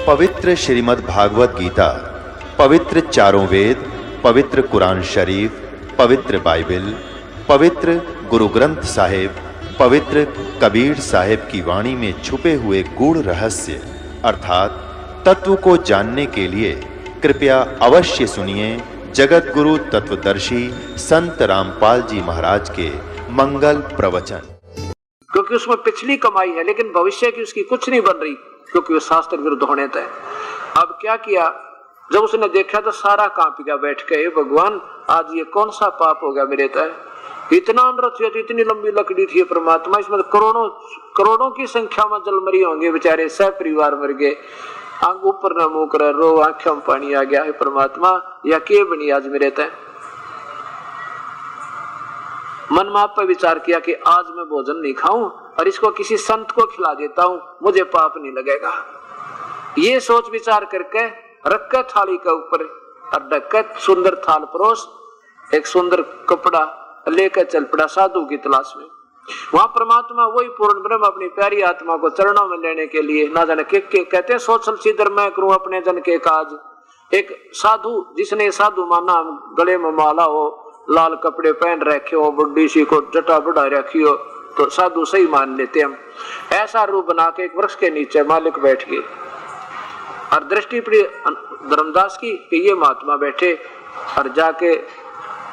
पवित्र श्रीमद् भागवत गीता, पवित्र चारों वेद, पवित्र कुरान शरीफ, पवित्र बाइबल, पवित्र गुरु ग्रंथ साहिब, पवित्र कबीर साहिब की वाणी में छुपे हुए गूढ़ रहस्य अर्थात तत्व को जानने के लिए कृपया अवश्य सुनिए जगत गुरु तत्वदर्शी संत रामपाल जी महाराज के मंगल प्रवचन। क्योंकि उसमें पिछली कमाई है लेकिन भविष्य की उसकी कुछ नहीं बन रही, क्योंकि वो शास्त्र विरुद्ध होने तय। अब क्या किया, जब उसने देखा तो सारा कांप गया, बैठ के भगवान आज ये कौन सा पाप हो गया मेरे तय। इतना अनर्थ हुआ, इतनी लंबी लकड़ी थी परमात्मा, इसमें करोड़ों करोड़ों की संख्या में जल मरी होंगे, बेचारे सह परिवार मर गए। आंख ऊपर न मुंह कर रो, आंखों में पानी आ गया है परमात्मा, या के बनी आज मेरे तय। मन में आप पर विचार किया कि आज मैं भोजन नहीं खाऊं और इसको किसी संत को खिला देता हूं, मुझे पाप नहीं लगेगा। ये सोच विचार करके रख कर थाली के ऊपर और ढक कर सुंदर थाल परोस एक सुंदर कपड़ा लेकर चल पड़ा साधु की तलाश में। वहां परमात्मा वही पूर्ण ब्रह्म अपनी प्यारी आत्मा को चरणों में लेने के लिए ना जाने के कहते हैं सोचल सीधर मैं करूं अपने जन के काज। एक साधु जिसने साधु माना, गले में माला हो, लाल कपड़े पहन रखे हो, बुड्ढी सी को जटा बढ़ा रखी हो, तो साधु सही मान लेते हम। ऐसा रूप बना के एक वृक्ष के नीचे मालिक बैठ गए और दृष्टि पड़ी धर्मदास की कि ये महात्मा बैठे, और जाके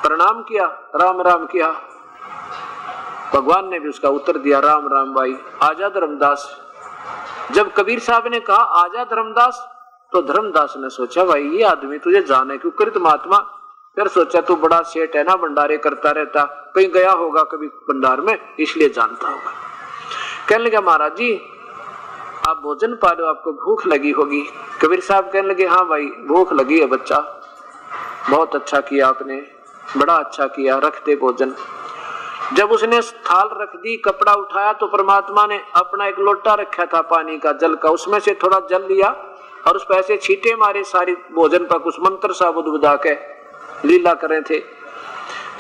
प्रणाम किया, राम राम किया। भगवान ने भी उसका उत्तर दिया, राम राम भाई, आजा धर्मदास। जब कबीर साहब ने कहा आजा धर्मदास, तो धर्मदास ने सोचा भाई ये आदमी तुझे जाने क्यों कृत महात्मा। फिर सोचा तू बड़ा सेठ है ना, भंडारे करता रहता, कहीं गया होगा कभी भंडार में, इसलिए जानता होगा। कहने लगा महाराज जी आप भोजन पा लो, आपको भूख लगी होगी। कबीर साहब कहने लगे हाँ भाई भूख लगी है बच्चा, बहुत अच्छा किया आपने, बड़ा अच्छा किया, रख दे भोजन। जब उसने थाल रख दी, कपड़ा उठाया, तो परमात्मा ने अपना एक लोटा रखा था पानी का, जल का, उसमें से थोड़ा जल लिया और उस पर ऐसे छींटे मारे सारी भोजन पर, कुछ मंत्र सा बुदबुदा के लीला कर रहे थे।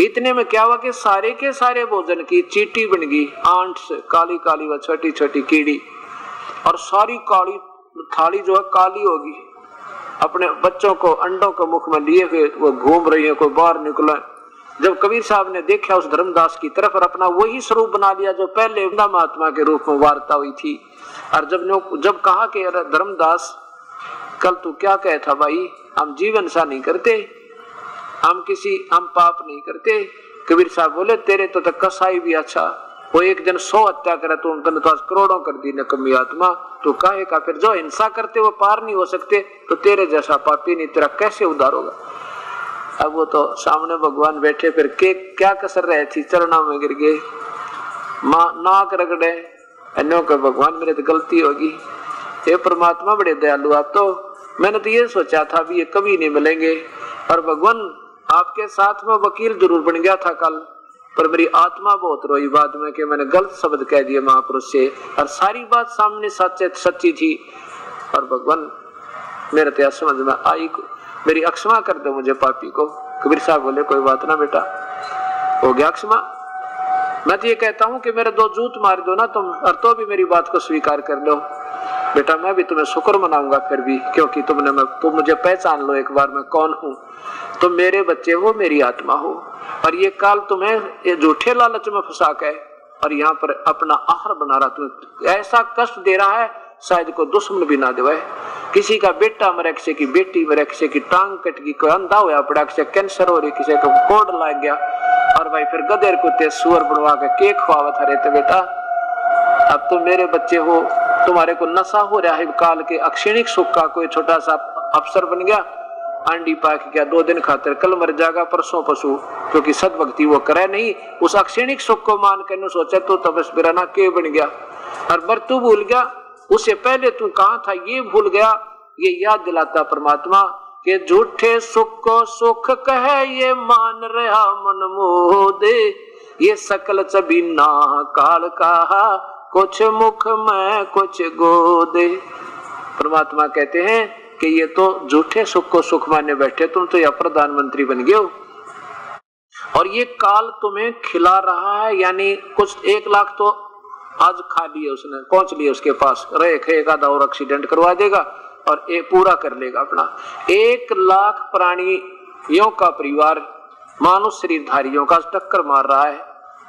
इतने में क्या हुआ कि सारे के सारे भोजन की चींटी बन गई, आंट से काली काली व छोटी छोटी कीड़ी, और सारी काली थाली जो है काली होगी। अपने बच्चों को अंडों को मुख में लिए हुए वो घूम रही है, कोई बाहर निकला। जब कबीर साहब ने देखा उस धर्मदास की तरफ और अपना वही स्वरूप बना लिया जो पहले महात्मा के रूप में वार्ता हुई थी, और जब कहा कि धर्मदास कल तू क्या कहे था भाई, हम जीवन सा नहीं करते, हम पाप नहीं करते। कबीर साहब बोले तेरे तो कसाई भी अच्छा, वो एक जन 100 हत्या करे तो करोड़ों कर दी नकम्मी आत्मा, तो काहे का फिर जो हिंसा करते वो पार नहीं हो सकते, तो तेरे जैसा पापी नहीं, तेरा कैसे उद्धार होगा। अब वो तो सामने भगवान बैठे, फिर के क्या कसर रहे थी, चरणों में गिर गए, नाक रगड़े, अन्यों का भगवान मेरे तो गलती होगी, ये परमात्मा बड़े दयालु आप तो, मैंने तो ये सोचा था भी ये कभी नहीं मिलेंगे, और भगवान आपके साथ में वकील जरूर बन गया था कल, पर मेरी आत्मा बहुत रोई बाद में कि मैंने गलत शब्द कह दिए महापुरुष से, और सारी बात सामने सच्ची थी। और भगवान मेरे तो समझ में आई, मेरी अक्षमा कर दो मुझे पापी को। कबीर साहब बोले कोई बात ना बेटा, हो गया अक्षमा। मैं तो ये कहता हूँ कि मेरे 2 जूत मार दो ना तुम, और तो भी मेरी बात को स्वीकार कर लो बेटा, मैं भी तुम्हें शुक्र मनाऊंगा फिर भी, क्योंकि तुम मुझे पहचान लो एक बार मैं कौन हूँ। तुम मेरे बच्चे हो, मेरी आत्मा हो, और ये काल तुम्हें ये झूठे लालच में फंसा के और यहाँ पर अपना आहार बना रहा, तुम्हें ऐसा कष्ट दे रहा है शायद कोई दुश्मन भी ना दे। किसी का बेटा मरे, किसी की बेटी मरे, किसी की टांग कट गई, कोई अंधा हुआ पड़ा, किसी कैंसर हो रही, किसी को कोड लग गया, और भाई फिर गधेर कुत्ते सुअर बनवा के केक खुआवत हरे। तो बेटा अब तुम मेरे बच्चे हो, तुम्हारे को नशा हो रहा है काल के अक्षणिक सुख का, कोई छोटा सा अफसर बन गया, अंडी पाक गया, 2 दिन खातिर, कल मर जाएगा, परसों पशु, क्योंकि सदभक्ति वो करे नहीं, उस अक्षणिक सुख को मान कर सोचा तो बस बिराना के बन गया, और मृत्यु भूल गया, उससे पहले तू कहाँ था ये भूल गया। ये याद दिलाता परमात्मा के झूठे सुख को सुख कहे ये मान रहा मन मोह दे, ये सकल चबीना काल कहा कुछ मुख में कुछ गोदे। परमात्मा कहते हैं कि ये तो झूठे सुख को सुख मानने बैठे, तुम तो यह प्रधानमंत्री बन गए हो, और ये काल तुम्हें खिला रहा है, यानी कुछ 1 लाख तो आज खा लिए उसने, पहुंच लिए उसके पास, रहे एक आधा और एक्सीडेंट करवा देगा, और ये पूरा कर लेगा अपना। 1 लाख प्राणियों का परिवार मानुष शरीरधारियों का टक्कर मार रहा है।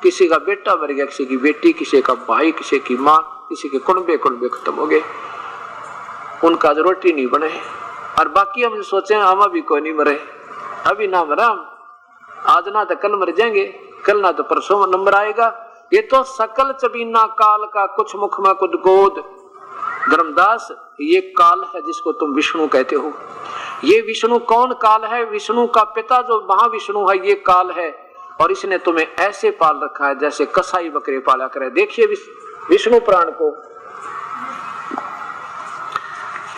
किसी का बेटा मर गया, किसी की बेटी, किसी का भाई, किसी की माँ, किसी के कुनबे खत्म हो गए, उनका रोटी नहीं बने। और बाकी हम सोचे हम अभी कोई नहीं मरे, अभी ना मरा, आज ना तो कल मर जाएंगे, कल ना तो परसों नंबर आएगा। ये तो सकल चबीना काल का कुछ मुख में कुछ गोद। धर्मदास, ये काल है जिसको तुम विष्णु कहते हो। ये विष्णु कौन काल है? विष्णु का पिता जो महाविष्णु है ये काल है, और इसने तुम्हें ऐसे पाल रखा है जैसे कसाई बकरे पाला करे। देखिए विष्णु पुराण को,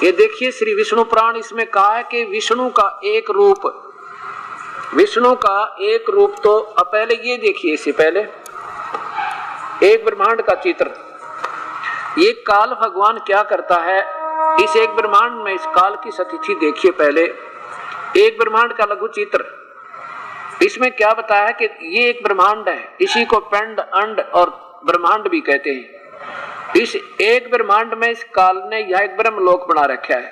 ये देखिए श्री विष्णु पुराण, इसमें कहा है कि विष्णु का एक रूप, विष्णु का एक रूप। तो अब पहले ये देखिए, इससे पहले एक ब्रह्मांड का चित्र। ये काल भगवान क्या करता है इस एक ब्रह्मांड में, इस काल की स्थिति देखिए। पहले एक ब्रह्मांड का लघु चित्र, इसमें क्या बताया है कि ये एक ब्रह्मांड है, इसी को पिंड, अंड और ब्रह्मांड भी कहते हैं। इस एक ब्रह्मांड में इस काल ने यह एक ब्रह्मलोक बना रखा है,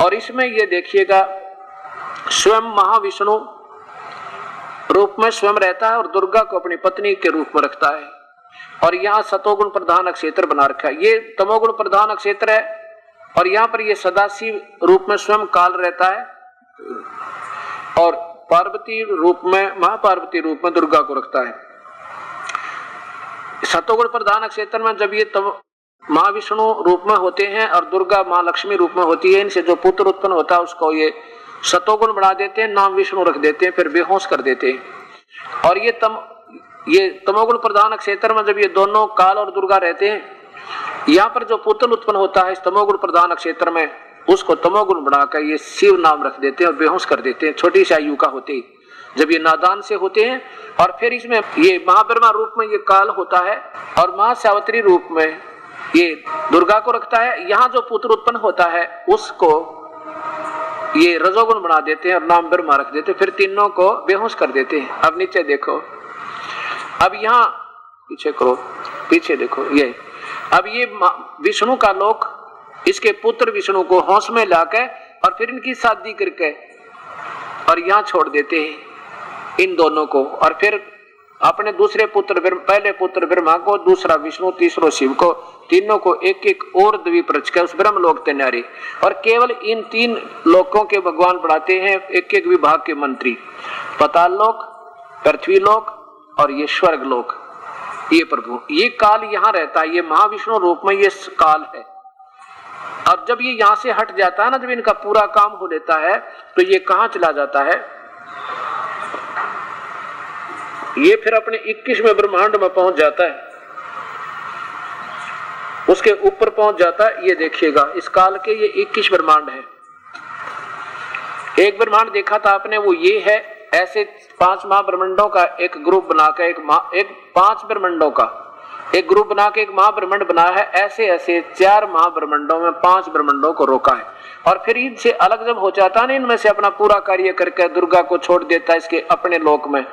और इसमें ये देखिएगा स्वयं महाविष्णु रूप में स्वयं रहता है और दुर्गा को अपनी पत्नी के रूप में रखता है। और यहाँ सतोगुण प्रधान क्षेत्र बना रखा है, ये तमोगुण प्रधान क्षेत्र है, और यहाँ पर ये सदाशिव रूप में स्वयं काल रहता है, और पार्वती रूप में, महापार्वती रूप में दुर्गा को रखता है। सतोगुण प्रधान क्षेत्र में जब ये महाविष्णु रूप में होते हैं और दुर्गा माँ लक्ष्मी रूप में होती है, इनसे जो पुत्र उत्पन्न होता है उसको ये सतोगुण बना देते हैं, नाम विष्णु रख देते हैं, फिर बेहोश कर देते हैं। और ये तमोगुण प्रधान क्षेत्र में जब ये दोनों काल और दुर्गा रहते हैं, यहाँ पर जो पुत्र उत्पन्न होता है इस तमोगुण प्रधान क्षेत्र में, उसको तमोगुण बनाकर ये शिव नाम रख देते हैं और बेहोश कर देते हैं, छोटी सी आयु का होते ही, जब ये नादान से होते हैं। और फिर इसमें ये महाब्रह्मा रूप में ये काल होता है, और महासावित्री रूप में ये दुर्गा को रखता है। यहाँ जो पुत्र उत्पन्न होता है उसको ये रजोगुण बना देते हैं और नाम ब्रह्मा रख देते हैं, फिर तीनों को बेहोश कर देते हैं। अब नीचे देखो, अब यहाँ पीछे करो, पीछे देखो, ये अब ये विष्णु का लोक, इसके पुत्र विष्णु को होश में लाकर और फिर इनकी शादी करके और यहाँ छोड़ देते हैं इन दोनों को, और फिर अपने दूसरे पुत्र, पहले पुत्र ब्रह्मा को, दूसरा विष्णु, तीसरो शिव को, तीनों को एक एक और द्वीप रच के उस ब्रह्म लोक तैयारी। और केवल इन 3 लोकों के भगवान बढ़ाते हैं एक एक विभाग के मंत्री, पाताल लोक, पृथ्वी लोक और ये स्वर्ग लोक। ये प्रभु, ये काल यहाँ रहता है, ये महाविष्णु रूप में ये काल है। और जब ये यहाँ से हट जाता है ना, जब इनका पूरा काम हो लेता है, तो ये कहाँ चला जाता है? ये फिर अपने 21वें ब्रह्मांड में पहुंच जाता है, उसके ऊपर पहुंच जाता है। ये देखिएगा इस काल के ये 21 ब्रह्मांड है। एक ब्रह्मांड देखा था आपने, वो ये है। ऐसे 5 महाब्रह्मांडों का एक ग्रुप बनाकर एक 5 ब्रह्मांडों का एक ग्रुप बना के एक महाब्रह्मांड बनाया है। ऐसे ऐसे 4 महाब्रह्मांडों में 5 ब्रह्मांडों को रोका है, और फिर इनसे अलग जब हो जाता है ना, इनमें से अपना पूरा कार्य करके दुर्गा को छोड़ देता है इसके अपने लोक में।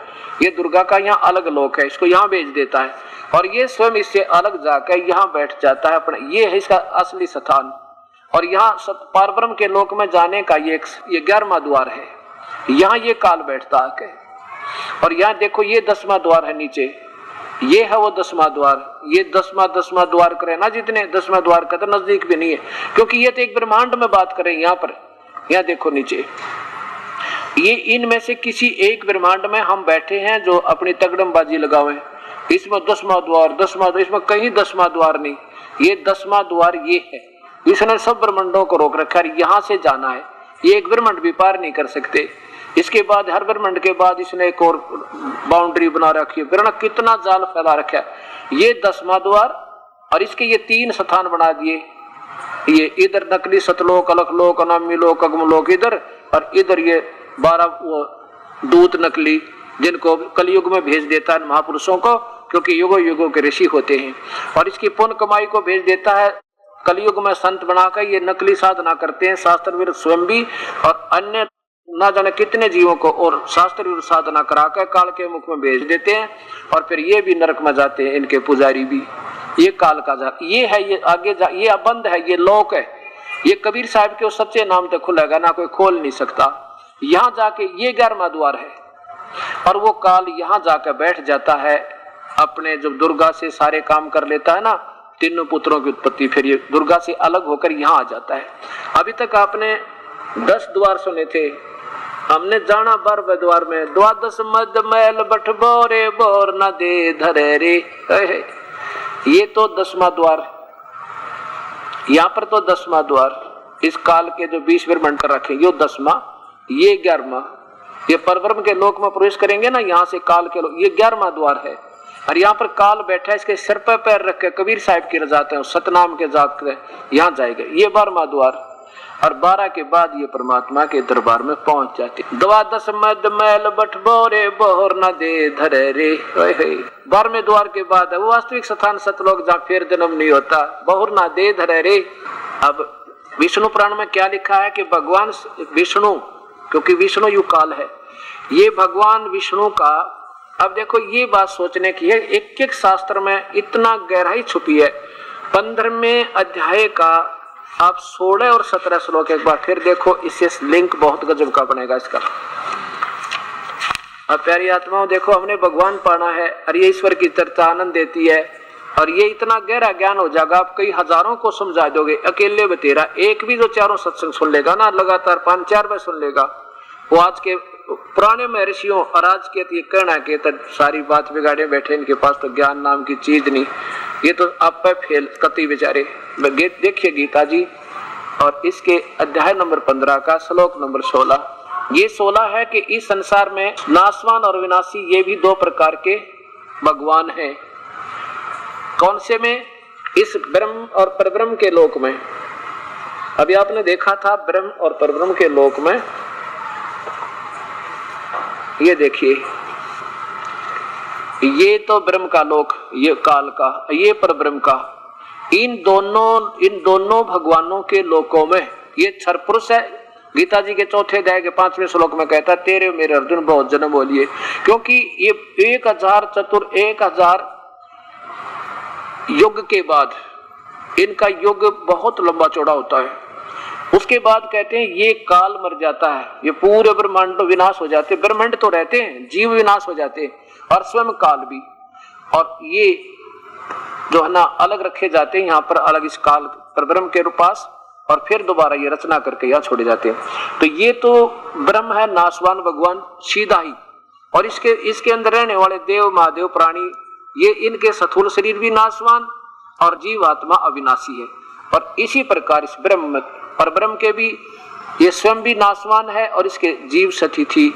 ये दुर्गा का यहाँ अलग लोक है, इसको यहाँ भेज देता है, और ये स्वयं इससे अलग जाकर यहाँ बैठ जाता है अपना। ये है इसका असली स्थान। और यहाँ पारब्रह्म के लोक में जाने का ये 11वां द्वार है, यहाँ ये काल बैठता आके। और यहाँ देखो ये 10वां द्वार है नीचे, ये है वो 10वां द्वार। ये 10वां द्वार करे ना, जितने 10वां द्वार का तो नजदीक भी नहीं है, क्योंकि ये तो एक ब्रह्मांड में बात करें। यहाँ पर यहाँ देखो नीचे, ये इनमें से किसी एक ब्रह्मांड में हम बैठे हैं जो अपनी तगड़मबाजी लगावे। इसमें 10वां द्वार, 10वां द्वार, इसमें कहीं 10वां द्वार नहीं, ये 10वां द्वार ये है। इसने सब ब्रह्मांडों को रोक रखा है, यहाँ से जाना है। ये एक ब्रह्मांड भी पार नहीं कर सकते। इसके बाद हर ब्रह्मांड के बाद इसने एक और बाउंड्री बना रखी है। फिर कितना जाल फैला रखा है। ये 10वां द्वार, और इसके ये 3 स्थान बना दिए। ये इधर नकली सतलोक, अलखलोक, अनामी लोक, अगमलोक इधर, और इधर ये 12 वो दूत नकली, जिनको कलयुग में भेज देता है महापुरुषों को, क्योंकि युगों युगों के ऋषि होते हैं। और इसकी पुण्य कमाई को भेज देता है कलयुग में संत बनाकर। ये नकली साधना करते हैं, शास्त्र विरुद्ध स्वयं भी और अन्य ना जाने कितने जीवों को, और शास्त्र विरुद्ध साधना कराकर काल के मुख में भेज देते हैं, और फिर ये भी नरक में जाते हैं, इनके पुजारी भी। ये काल का ये है, ये आगे ये बंद है, ये लोक है। ये कबीर साहब के सच्चे नाम तक खुलेगा ना, कोई खोल नहीं सकता। यहाँ जाके ये 11वां द्वार है और वो काल यहाँ जाकर बैठ जाता है, अपने जब दुर्गा से सारे काम कर लेता है ना, तीनों पुत्रों की उत्पत्ति, फिर ये दुर्गा से अलग होकर यहाँ आ जाता है। अभी तक आपने 10 द्वार सुने थे, हमने जाना 12वें द्वार में, द्वादश मद मैल बठ बोरे बोर न दे धरे रे। ये तो 10वां द्वार, यहाँ पर तो 10वां द्वार, इस काल के जो 20 ब्रह्मांड कर रखे ये 10वां, ये 11वां। ये परब्रह्म के लोक में प्रवेश करेंगे ना, यहाँ से काल के लोक, ये 11वां द्वार है। और यहाँ पर काल बैठा है, इसके सिर पर पैर रख के कबीर साहब की रजाते हैं, सतनाम के जात यहाँ जाएगा, ये 12वां द्वार। और 12 के बाद ये परमात्मा के दरबार में पहुंच जाते। द्वादश मद मैल बठ बोरे बोर न दे धरे रे। 12वें द्वार के बाद है वो वास्तविक स्थान सतलोक, जहाँ फिर जन्म नहीं होता, बहुर ना दे धरे रे। अब विष्णु पुराण में क्या लिखा है कि भगवान विष्णु, क्योंकि विष्णु यु काल है, ये भगवान विष्णु का, अब देखो ये बात सोचने की है, एक एक शास्त्र में इतना गहराई छुपी है। 15वें अध्याय का आप 16 और 17 श्लोक एक बार फिर देखो, इससे लिंक बहुत गजब का बनेगा इसका। अब प्यारी आत्माओं देखो, हमने भगवान पाना है और ये ईश्वर की चर्चा आनंद देती है और ये इतना गहरा ज्ञान हो जाएगा, आप कई हजारों को समझा दोगे। अकेले बतेरा एक भी जो चारों सत्संग सुन लेगा ना, लगातार 5-4 बार सुन लेगा, वो आज के पुराने महर्षियों और आज के ये कहना के तो सारी बात बिगाड़े बैठे, इनके पास तो ज्ञान नाम की चीज नहीं, ये तो आप पे फेल कति बेचारे। देखिए गीता जी और इसके अध्याय नंबर 15 का श्लोक नंबर 16, ये 16 है कि इस संसार में नाशवान और विनाशी ये भी 2 प्रकार के भगवान हैं। कौन से में? इस ब्रह्म और परब्रह्म के लोक में। अभी आपने देखा था ब्रह्म और परब्रह्म के लोक में, ये देखिए, ये तो ब्रह्म का लोक, ये काल का, ये परब्रह्म का। इन दोनों भगवानों के लोकों में ये क्षर पुरुष है। गीता जी के 4थे अध्याय के 5वें श्लोक में कहता है, तेरे मेरे अर्जुन बहुत जन्म बोलिए, क्योंकि ये 1000 युग के बाद इनका युग बहुत लंबा चौड़ा होता है। उसके बाद कहते हैं ये काल मर जाता है, ये पूरे ब्रह्मांड तो विनाश हो जाते, ब्रह्मांड तो रहते हैं, जीव विनाश हो जाते हैं और स्वयं काल भी, और ये जो है ना अलग रखे जाते हैं यहाँ पर, अलग इस काल परब्रह्म के पास, और फिर दोबारा ये रचना करके यहाँ छोड़े जाते हैं। तो ये तो ब्रह्म है नाशवान भगवान सीधा ही, और इसके अंदर रहने वाले देव महादेव प्राणी, ये इनके स्थूल शरीर भी नाशवान और जीवात्मा अविनाशी है। और इसी प्रकार इस ब्रह्म परब्रह्म के भी ये स्वयं भी नाशवान है और इसके जीव सतिथि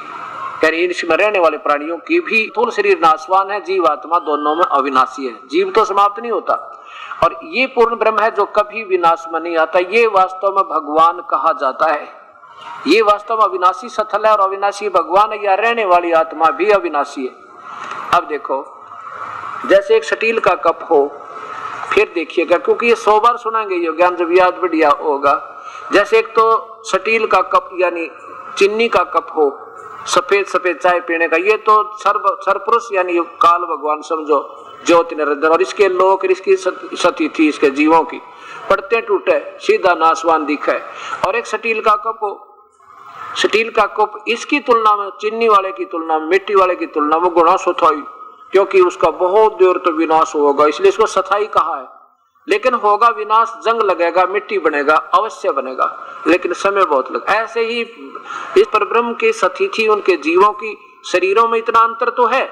यानी इसमें रहने वाले प्राणियों की भी स्थूल शरीर नाशवान है, जीवात्मा दोनों में अविनाशी है। जीव तो समाप्त नहीं होता, और ये पूर्ण ब्रह्म है जो कभी विनाश में नहीं आता। ये वास्तव में भगवान कहा जाता है, ये वास्तव में अविनाशी सथल है और अविनाशी भगवान है, या रहने वाली आत्मा भी अविनाशी है। अब देखो, जैसे एक स्टील का कप हो, फिर देखिएगा क्योंकि ये 100 बार सुनाएंगे ये ज्ञान, जब याद बढ़िया होगा। जैसे एक तो स्टील का कप यानी चीनी का कप हो, सफेद सफेद चाय पीने का, ये तो सर्वपुरुष यानी काल भगवान समझो, ज्योति निरंतर, और इसके लोक, इसकी सती थी इसके जीवों की, पड़ते टूटे सीधा नाशवान दिखे। और एक स्टील का कप हो, स्टील का कप इसकी तुलना में, चीनी वाले की तुलना में, मिट्टी वाले की तुलना में गुना सुथाई, क्योंकि उसका बहुत देर तो विनाश होगा, इसलिए इसको सथाई कहा है। लेकिन होगा विनाश, जंग लगेगा, मिट्टी बनेगा, अवश्य बनेगा, लेकिन समय बहुत लगा। ऐसे ही इस परब्रह्म के सतिथि उनके जीवों की शरीरों में इतना अंतर तो है,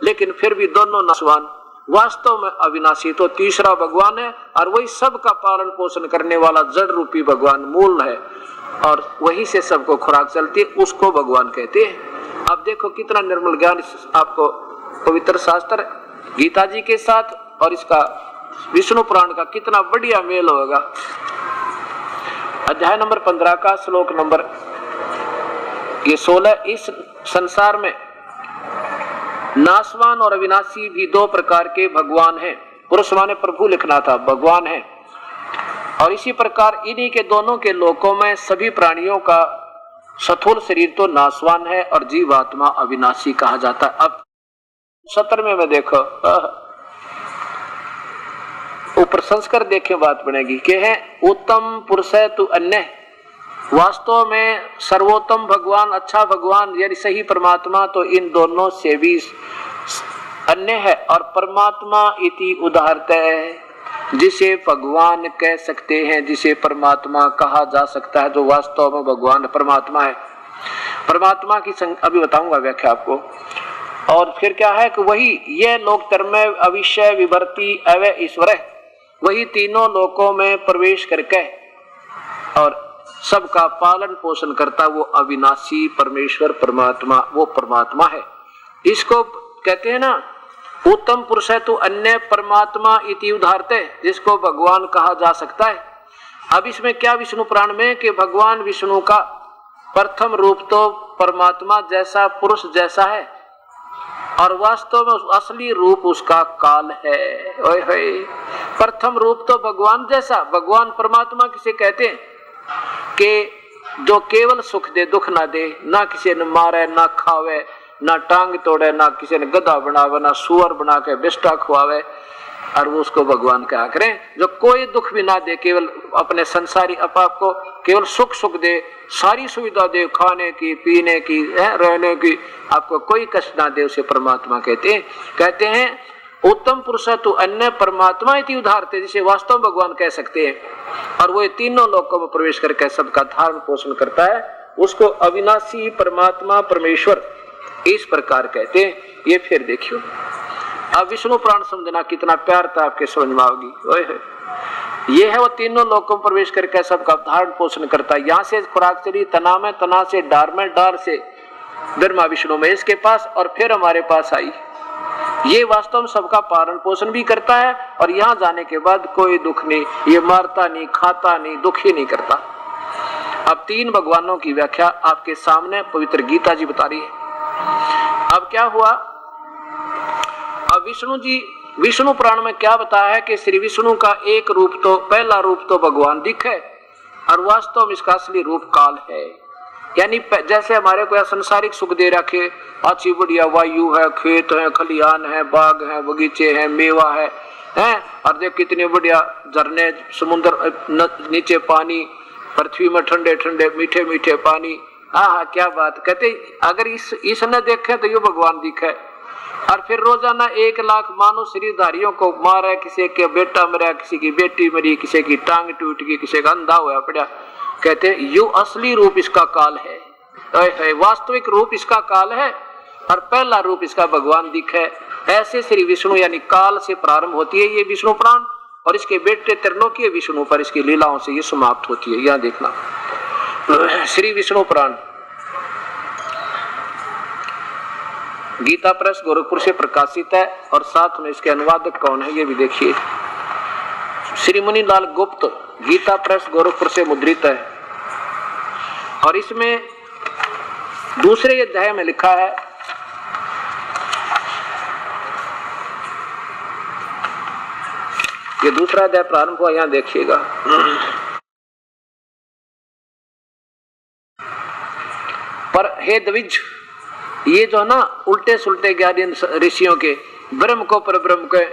लेकिन फिर भी दोनों नाशवान, वास्तव में अविनाशी तो तीसरा भगवान है, और वही सबका पालन पोषण करने वाला जड़ रूपी भगवान मूल है, और वही से सबको खुराक चलती है, उसको भगवान कहते हैं। अब देखो कितना निर्मल ज्ञान आपको पवित्र शास्त्र गीता जी के साथ और इसका विष्णु पुराण का कितना बढ़िया मेल होगा। अध्याय नंबर 15 का श्लोक नंबर ये 16, इस संसार में नाशवान और अविनाशी भी 2 प्रकार के भगवान हैं। पुरुष माने प्रभु लिखना था, भगवान है। और इसी प्रकार इन्हीं के दोनों के लोकों में सभी प्राणियों का स्थूल शरीर तो नाशवान है और जीवात्मा अविनाशी कहा जाता है। अब 17वें में देखो, ऊपर संस्कार देखे बात बनेगी कि है उत्तम पुरुष है तू अन्य, वास्तव में सर्वोत्तम भगवान, अच्छा भगवान यानी सही परमात्मा तो इन दोनों से भी अन्य है। और परमात्मा इति उदाहरत है, जिसे भगवान कह सकते हैं, जिसे परमात्मा कहा जा सकता है, जो वास्तव में भगवान परमात्मा है। परमात्मा की अभी बताऊंगा व्याख्या आपको। और फिर क्या है कि वही ये लोक तरमय अविषय विभर्ति अवय ईश्वर है, वही तीनों लोकों में प्रवेश करके और सबका पालन पोषण करता, वो अविनाशी परमेश्वर परमात्मा, वो परमात्मा है। इसको कहते हैं ना उत्तम पुरुष है तो अन्य परमात्मा इति उदाहरते, जिसको भगवान कहा जा सकता है। अब इसमें क्या विष्णु पुराण में कि भगवान विष्णु का प्रथम रूप तो परमात्मा जैसा, पुरुष जैसा है, और वास्तव में असली रूप उसका काल है। ओए होए, प्रथम रूप तो भगवान जैसा, भगवान परमात्मा किसे कहते हैं कि जो केवल सुख दे, दुख ना दे, ना किसी ने मारे, ना खावे, ना टांग तोड़े, ना किसी ने गधा बनावे, ना सुअर बना के बिस्टा खुआवे, और वो उसको भगवान क्या करें, जो कोई दुख भी ना दे, केवल अपने संसारी आपको केवल सुख सुख दे, सारी सुविधा दे, खाने की, पीने की, रहने की, आपको कोई कष्ट ना दे, उसे परमात्मा कहते हैं। उत्तम पुरुष तो अन्य परमात्मा इति उदाहरते, जिसे वास्तव भगवान कह सकते हैं, और वो तीनों लोकों में प्रवेश करके सबका धारण पोषण करता है, उसको अविनाशी परमात्मा परमेश्वर इस प्रकार कहते हैं। ये फिर देखियो, अब विष्णु पुराण समझना कितना प्यार था आपके समझ में आओगी। ये है वो तीनों लोकों में प्रवेश करके सबका धारण पोषण करता है। यहाँ से खुराक चली तना में, तना से डार में, डार से ब्रह्मा विष्णु महेश के पास, और फिर हमारे पास आई। ये वास्तव में सबका पालन पोषण भी करता है, और यहाँ जाने के बाद कोई दुख नहीं, ये मारता नहीं, खाता नहीं, दुखी नहीं करता। अब तीन भगवानों की व्याख्या आपके सामने पवित्र गीता जी बता रही है। अब क्या हुआ, अब विष्णु जी विष्णु पुराण में क्या बताया है कि श्री विष्णु का एक रूप तो, पहला रूप तो भगवान दिखे, और वास्तव में इसका असली रूप काल है। यानी जैसे हमारे को संसारिक सुख दे रखे, अच्छी बढ़िया वायु है, खेत है, खलियान है, बाग है, बगीचे हैं, मेवा है, और देख कितने बढ़िया झरने, समुद्र नीचे पानी, पृथ्वी में ठंडे ठंडे मीठे मीठे पानी, हाँ क्या बात। कहते अगर इस न देखे तो ये भगवान दिखे। और फिर रोजाना 1 लाख मानव शरीरधारियों को मारा, किसी के बेटा मरा, किसी की बेटी मरी, किसी की टांग टूट गई, किसी का अंधा हुआ पड़ा। कहते यू असली रूप इसका काल है, वास्तविक रूप इसका काल है, और पहला रूप इसका भगवान दिखे। ऐसे श्री विष्णु यानी काल से प्रारंभ होती है ये विष्णु पुराण, और इसके बेटे त्रिलोकीय विष्णु पर इसकी लीलाओं से ये समाप्त होती है। यहाँ देखना श्री विष्णु पुराण गीता प्रेस गोरखपुर से प्रकाशित है, और साथ में इसके अनुवादक कौन है ये भी देखिए। श्री मुनिलाल गुप्त, गीता प्रेस गोरखपुर से मुद्रित है, और इसमें दूसरे अध्याय में लिखा है, ये दूसरा अध्याय प्रारंभ हुआ, यहाँ देखिएगा। पर हे द्विज, ये जो ना उल्टे सुलटे ज्ञानी ऋषियों के, ब्रह्म को पर ब्रह्म के,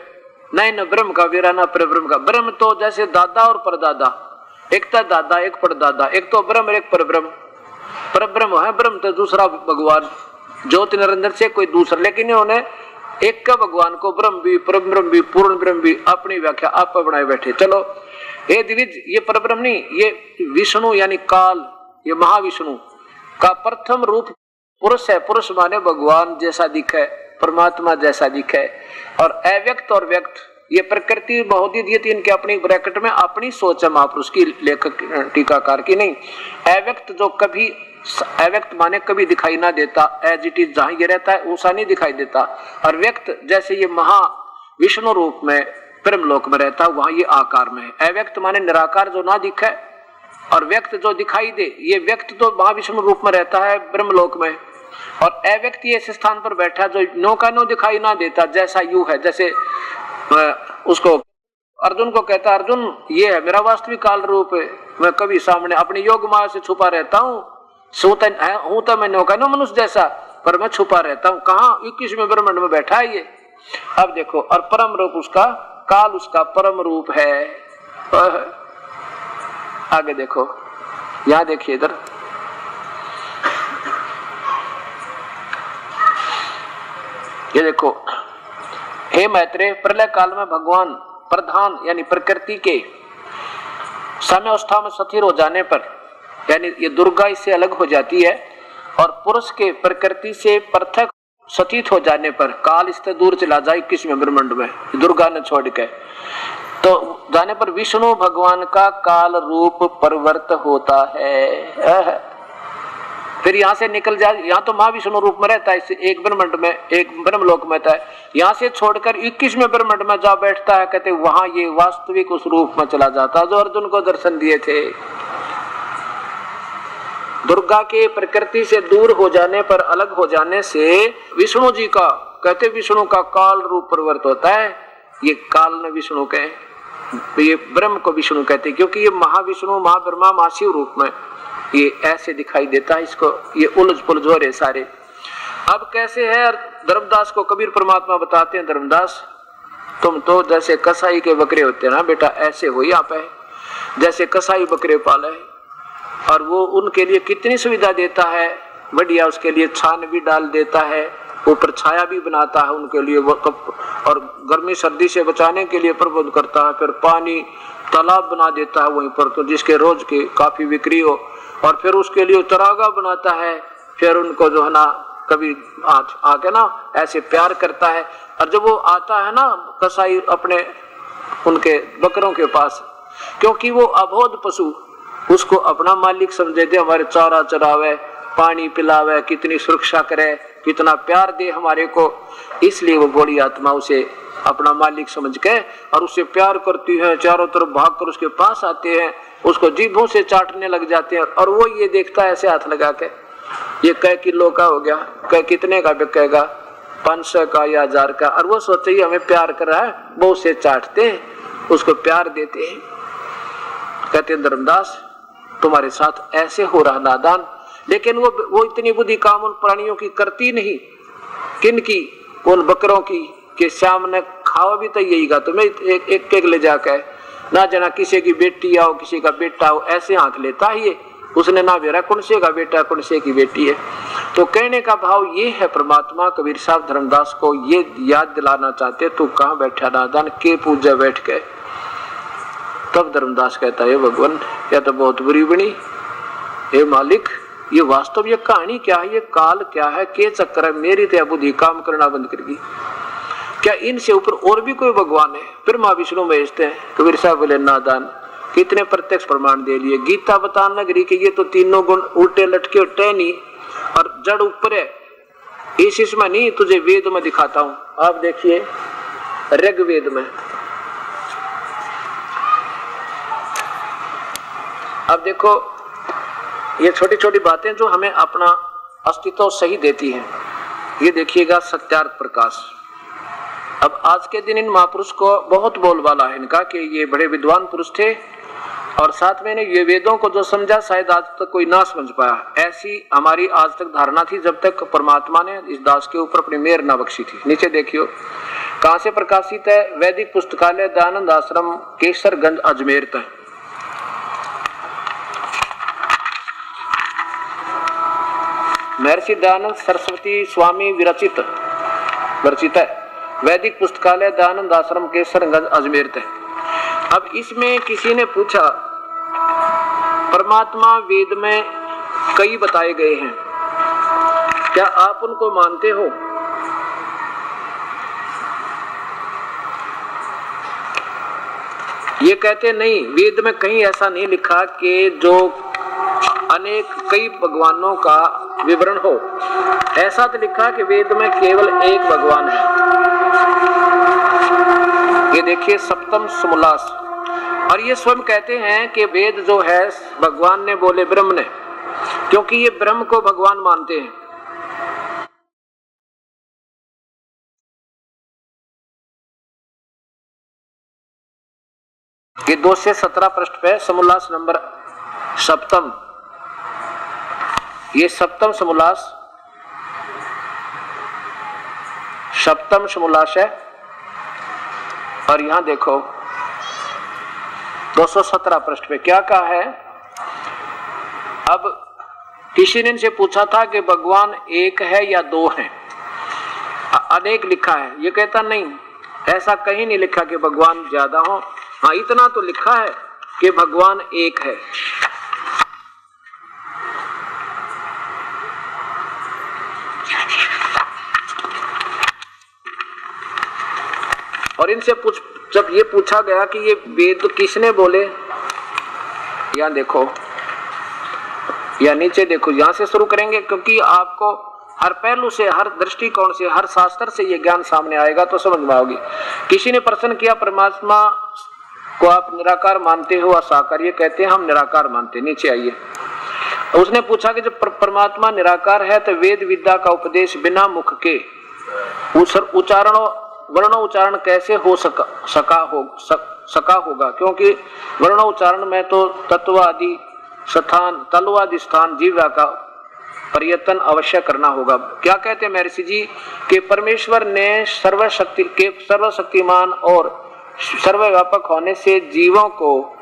नहीं न ब्रह्म का वीराना पर ब्रह्म का। ब्रह्म तो जैसे दादा और परदादा, एक तो दादा एक परदादा, एक तो ब्रह्म एक पर ब्रह्म। पर ब्रह्म है, ब्रह्म तो दूसरा भगवान, ज्योति निरंजन से कोई दूसरा, लेकिन इन्होंने एक का भगवान को ब्रह्म भी, परम ब्रह्म भी, पूर्ण ब्रह्म भी अपनी व्याख्या आप पर बनाए बैठे। चलो ये द्विज, ये पर ब्रह्म नहीं, ये विष्णु यानी काल, ये महाविष्णु का प्रथम रूप पुरुष है। पुरुष माने भगवान जैसा दिखे, परमात्मा जैसा दिखे। और अव्यक्त और व्यक्त, ये प्रकृति बहुधी दी थी इनके अपनी ब्रैकेट में, अपनी सोच है महापुरुष की, लेखक टीकाकार की नहीं। अव्यक्त जो कभी, अव्यक्त माने कभी दिखाई ना देता, एज इट इज जहां ये रहता है वैसा नहीं दिखाई देता। और व्यक्त जैसे ये महा विष्णु रूप में ब्रह्मलोक में रहता है, वहां ये आकार में है। अव्यक्त माने निराकार जो ना दिखे, और व्यक्त जो दिखाई दे। ये व्यक्त तो महाविष्णु रूप में रहता है ब्रह्मलोक में, और अव्यक्त ऐसे स्थान पर बैठा जो नो का नो दिखाई ना देता, जैसा यू है। जैसे उसको अर्जुन को कहता, अर्जुन ये है मेरा वास्तविक काल रूप है, मैं कभी सामने अपनी योग माया से छुपा रहता हूँ, हूं तो मैं नो का नो मनुष्य जैसा, पर मैं छुपा रहता हूँ। कहाँ 21वें ब्रह्मांड में बैठा है ये। अब देखो, और परम रूप उसका काल उसका परम रूप है। आगे देखो, यहां देखिए इधर, ये देखो, हे मैत्रेय, प्रलय काल में भगवान प्रधान यानी प्रकृति के साम्यावस्था में स्थिर हो जाने पर, यानी ये दुर्गा इससे अलग हो जाती है, और पुरुष के प्रकृति से पृथक सतीत हो जाने पर काल इससे दूर चला जाए 21वें ब्रह्मांड में, दुर्गा ने छोड़ के, तो जाने पर विष्णु भगवान का काल रूप परिवर्त होता है। फिर यहाँ से निकल जाए, यहाँ तो महाविष्णु रूप में रहता है, एक ब्रह्मांड में, एक ब्रह्मलोक में था, यहाँ से छोड़कर 21वें ब्रह्मांड में जा बैठता है, कहते वहां ये वास्तविक उस रूप में चला जाता जो अर्जुन को दर्शन दिए थे। दुर्गा के प्रकृति से दूर हो जाने पर, अलग हो जाने से विष्णु जी का, कहते विष्णु का काल रूप परिवर्त होता है। ये काल ने विष्णु के, ये ब्रह्म को विष्णु कहते, क्योंकि ये महाविष्णु, महाब्रह्मा, महाशिव रूप में ये ऐसे दिखाई देता है, इसको ये उलझ पुलझ हो रहे सारे। अब कैसे है, धर्मदास को कबीर परमात्मा बताते हैं, धर्मदास तुम तो जैसे कसाई के बकरे होते हैं ना बेटा, ऐसे हो यहाँ पे, जैसे कसाई बकरे पाले, और वो उनके लिए कितनी सुविधा देता है, बढ़िया, उसके लिए छान भी डाल देता है, ऊपर छाया भी बनाता है उनके लिए, और गर्मी सर्दी से बचाने के लिए प्रबंध करता है, फिर पानी तालाब बना देता है वहीं पर, तो जिसके रोज की काफी बिक्री हो, और फिर उसके लिए चरागा बनाता है, फिर उनको जो है ना कभी आके ना ऐसे प्यार करता है। और जब वो आता है ना कसाई अपने उनके बकरों के पास, क्योंकि वो अबोध पशु उसको अपना मालिक समझे दे, हमारे चारा चरावे, पानी पिलावे, कितनी सुरक्षा करे, कितना प्यार दे हमारे को, इसलिए वो बड़ी आत्मा उसे अपना मालिक समझ के और उससे प्यार करती है, चारों तरफ भागकर उसके पास आते हैं, उसको जीभों से चाटने लग जाते हैं, और वो ये देखता है ऐसे हाथ लगा के, ये कै किलो का हो गया, कै कितने का बिकेगा, 500 का या 1000 का, और वो सोचे ही हमें प्यार कर रहा है, वो उसे चाटते हैं, उसको प्यार देते हैं। कहते हैं धर्मदास तुम्हारे साथ ऐसे हो रहा नादान, लेकिन वो इतनी बुद्धि काम उन प्राणियों की करती नहीं, किनकी, उन बकरों की, कि श्याम ने खाओ भी तो यही का, तुम्हें एक एक ले जाकर ना जना किसी की बेटी आओ, किसी का बेटा हो, ऐसे आंख लेता है ये, उसने ना बेरा कौन से का बेटा, कौन से की बेटी है। तो कहने का भाव ये है, परमात्मा कबीर साहब धर्मदास को ये याद दिलाना चाहते, तू कहाँ बैठा नादान, के पूजा बैठ के। तब धर्मदास कहता है भगवान यह तो बहुत बुरी बनी, हे मालिक ये वास्तव ये कहानी क्या है, ये काल क्या है, के चक्कर है, मेरी तो बुद्धि काम करना बंद करगी, क्या इनसे ऊपर और भी कोई भगवान है। फिर माँ विष्णु भेजते हैं, कबीर साहब बोले नादान कितने प्रत्यक्ष प्रमाण दे लिए, गीता बताने लगी कि ये तो तीनों गुण उल्टे लटके उठे नहीं और जड़ ऊपर है, इसमें नहीं, तुझे वेद में दिखाता हूं। आप देखिए ऋग्वेद में, अब देखो ये छोटी छोटी बातें जो हमें अपना अस्तित्व सही देती हैं। ये देखिएगा सत्यार्थ प्रकाश। अब आज के दिन इन महापुरुष को बहुत बोलबाला है इनका कि ये बड़े विद्वान पुरुष थे, और साथ में ये वेदों को जो समझा शायद आज तक कोई ना समझ पाया, ऐसी हमारी आज तक धारणा थी जब तक परमात्मा ने इस दास के ऊपर अपनी मेहर ना बख्शी थी। नीचे देखियो कहां से प्रकाशित है, वैदिक पुस्तकालय दयानंद आश्रम केसरगंज अजमेर तक। महर्षि दयानंद सरस्वती स्वामी विरचित है, वैदिक पुस्तकालय दयानंद आश्रम केसरगंज अजमेर थे। अब इसमें किसी ने पूछा परमात्मा वेद में कई बताए गए हैं, क्या आप उनको मानते हो? ये कहते नहीं, वेद में कहीं ऐसा नहीं लिखा कि जो अनेक कई भगवानों का विवरण हो, ऐसा तो लिखा कि वेद में केवल एक भगवान है। ये देखिए सप्तम समोल्लास, और ये स्वयं कहते हैं कि वेद जो है भगवान ने बोले ब्रह्म ने, क्योंकि ये ब्रह्म को भगवान मानते हैं। ये 2 से 17 पृष्ठ पे समोल्लास नंबर सप्तम, ये सप्तम समोल्लास, सप्तम समोल्लास है। और यहां देखो 217 पृष्ठ पे क्या कहा है। अब किसी ने इनसे पूछा था कि भगवान एक है या दो हैं, अनेक लिखा है। ये कहता नहीं, ऐसा कहीं नहीं लिखा कि भगवान ज्यादा हो। हाँ, इतना तो लिखा है कि भगवान एक है। और इनसे जब ये पूछा गया कि ये वेद किसने बोले, यहां देखो या नीचे देखो, यहां से शुरू करेंगे क्योंकि आपको हर पहलू से, हर दृष्टिकोण से, हर शास्त्र से ये ज्ञान सामने आएगा तो समझ में आओगे। किसी ने प्रश्न किया, परमात्मा को आप निराकार मानते हो या साकार? ये कहते हैं हम निराकार मानते। नीचे आइए। उसने पूछा कि जब परमात्मा निराकार है तो वेद विद्या का उपदेश बिना मुख के उच्चारण वर्णोच्चारण कैसे हो सका होगा? क्योंकि वर्णोच्चारण में तो तत्वादि स्थान जीवा का प्रयत्न अवश्य करना होगा। क्या कहते हैं महर्षि जी कि परमेश्वर ने सर्वशक्तिमान और सर्वव्यापक होने से जीवों को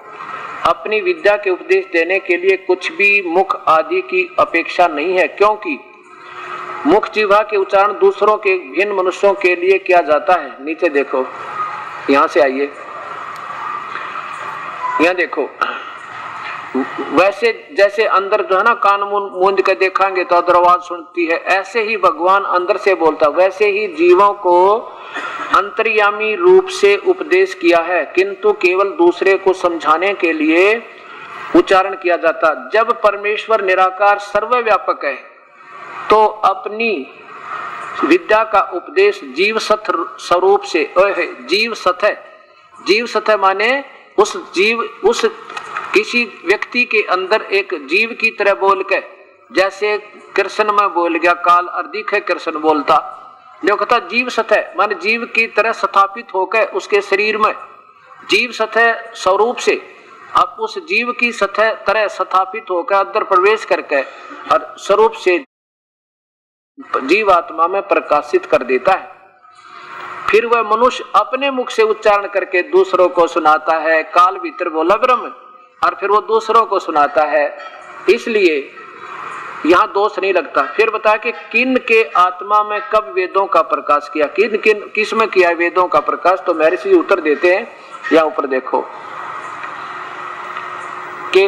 अपनी विद्या के उपदेश देने के लिए कुछ भी मुख आदि की अपेक्षा नहीं है, क्योंकि मुख जीवा के उच्चारण दूसरों के भिन्न मनुष्यों के लिए किया जाता है। नीचे देखो, यहां से आइए, यहां देखो। वैसे जैसे अंदर जो है ना कान मूंद के देखेंगे तो अदर आवाज सुनती है, ऐसे ही भगवान अंदर से बोलता, वैसे ही जीवों को अंतर्यामी रूप से उपदेश किया है, किंतु केवल दूसरे को समझाने के लिए उच्चारण किया जाता। जब परमेश्वर निराकार सर्वव्यापक है तो अपनी विद्या का उपदेश जीव सत स्वरूप से, जीव सत माने उस किसी व्यक्ति के अंदर एक जीव की तरह बोल के, जैसे कृष्ण में बोल गया, काल अर्धिक है कृष्ण बोलता, जो कहता जीव सतह माने जीव की तरह स्थापित होकर उसके शरीर में जीव सतह स्वरूप से अब उस जीव की सतह तरह स्थापित होकर अंदर प्रवेश करके और स्वरूप से जीव आत्मा में प्रकाशित कर देता है। फिर वह मनुष्य अपने मुख से उच्चारण करके दूसरों को सुनाता है। काल भीतर बोला ब्रह्म और फिर वो दूसरों को सुनाता है, इसलिए यहाँ दोष नहीं लगता। फिर बताया कि किन के आत्मा में कब वेदों का प्रकाश किया, किस में किया वेदों का प्रकाश? तो महर्षि उत्तर देते हैं, यहाँ ऊपर देखो कि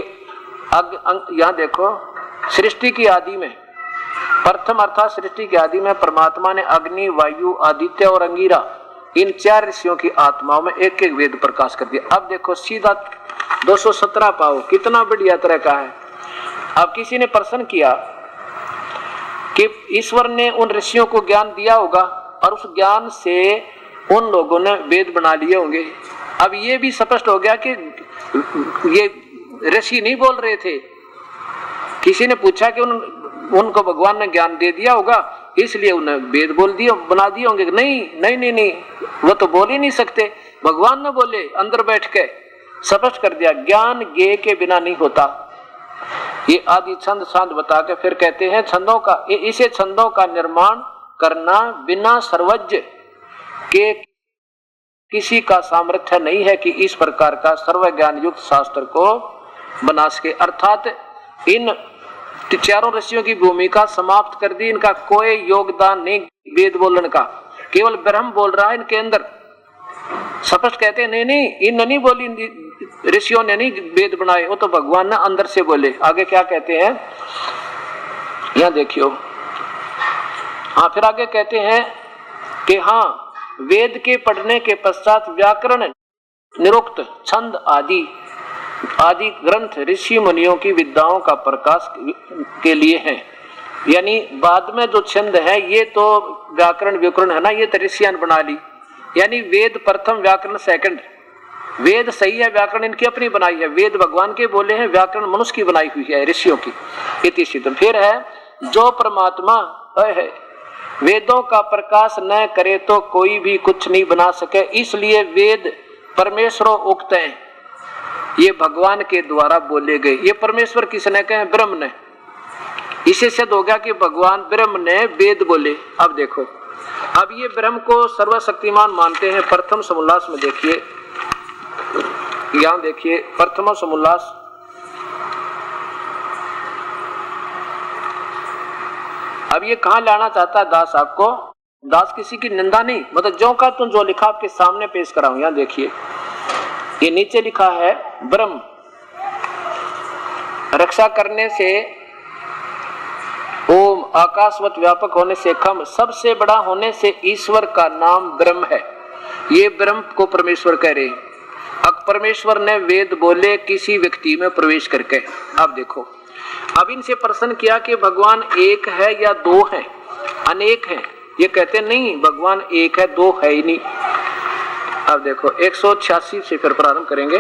यहाँ देखो, सृष्टि की आदि में प्रथम अर्थात सृष्टि की आदि में परमात्मा ने अग्नि, वायु, आदित्य और अंगिरा इन 4 ऋषियों की आत्माओं में एक एक वेद प्रकाश कर दिया। अब देखो सीधा 217 पाओ, कितना बढ़िया तरह का है। अब किसी ने प्रश्न किया कि ईश्वर ने उन ऋषियों को ज्ञान दिया होगा और उस ज्ञान से उन लोगों ने वेद बना लिए होंगे। अब ये भी स्पष्ट हो गया कि ये ऋषि नहीं बोल रहे थे। किसी ने पूछा कि उनको भगवान ने ज्ञान दे दिया होगा इसलिए उन्हें वेद बोल दिए, बना दिए होंगे। नहीं, वो तो बोल ही नहीं सकते। भगवान ने बोले, अंदर बैठ के स्पष्ट कर दिया, ज्ञान ज्ञेय के बिना नहीं होता। ये आदि छंद सांद बता के फिर कहते हैं छंदों का, इसे छंदों का निर्माण करना बिना सर्वज्ञ के किसी का सामर्थ्य नहीं है कि इस प्रकार का सर्व ज्ञान युक्त शास्त्र को बना सके। अर्थात इन 4 ऋषियों की भूमिका समाप्त कर दी, इनका कोई योगदान नहीं वेद बोलने का, केवल ब्रह्म बोल रहा है इनके अंदर। स्पष्ट कहते हैं नहीं, इन नहीं बोली, ऋषियों ने नहीं वेद बनाए, वो तो भगवान ने अंदर से बोले। आगे क्या कहते हैं, यहां देखियो। हाँ, फिर आगे कहते हैं कि हाँ, वेद के पढ़ने के पश्चात व्याकरण, निरुक्त, छंद आदि ग्रंथ ऋषि मुनियों की विद्याओं का प्रकाश के लिए हैं। यानी बाद में जो छंद है ये तो व्याकरण व्याकरण है ना, ये तो ऋषियों ने बना ली। यानी वेद प्रथम, व्याकरण सेकंड। वेद सही है, व्याकरण इनकी अपनी बनाई है। वेद भगवान के बोले हैं, व्याकरण मनुष्य की बनाई हुई है, ऋषियों की। इति सिद्धम। फिर है जो परमात्मा है वेदों का प्रकाश न करे तो कोई भी कुछ नहीं बना सके, इसलिए वेद परमेश्वरों उक्त हैं, ये भगवान के द्वारा बोले गए। ये परमेश्वर किसने कहे? ब्रह्म ने। इसे सिद्ध हो गया कि भगवान ब्रह्म ने वेद बोले। अब देखो अब ये ब्रह्म को सर्वशक्तिमान मानते हैं। प्रथम समोल्लास में देखिए, यहां देखिए प्रथम समोल्लास, अब ये कहां लाना चाहता है दास आपको? दास किसी की निंदा नहीं, मतलब जो का तुम जो लिखा आपके सामने पेश कराऊं। यहां देखिए ये नीचे लिखा है, ब्रह्म रक्षा करने से ओम, आकाशवत व्यापक होने से खम, सबसे बड़ा होने से ईश्वर का नाम ब्रह्म है। ये ब्रह्म को परमेश्वर कह रहे हैं। अब परमेश्वर ने वेद बोले किसी व्यक्ति में प्रवेश करके। अब देखो, अब इनसे प्रश्न किया कि भगवान एक है या दो है, अनेक है? ये कहते नहीं, भगवान एक है, दो है ही नहीं। अब देखो 186 से फिर प्रारंभ करेंगे।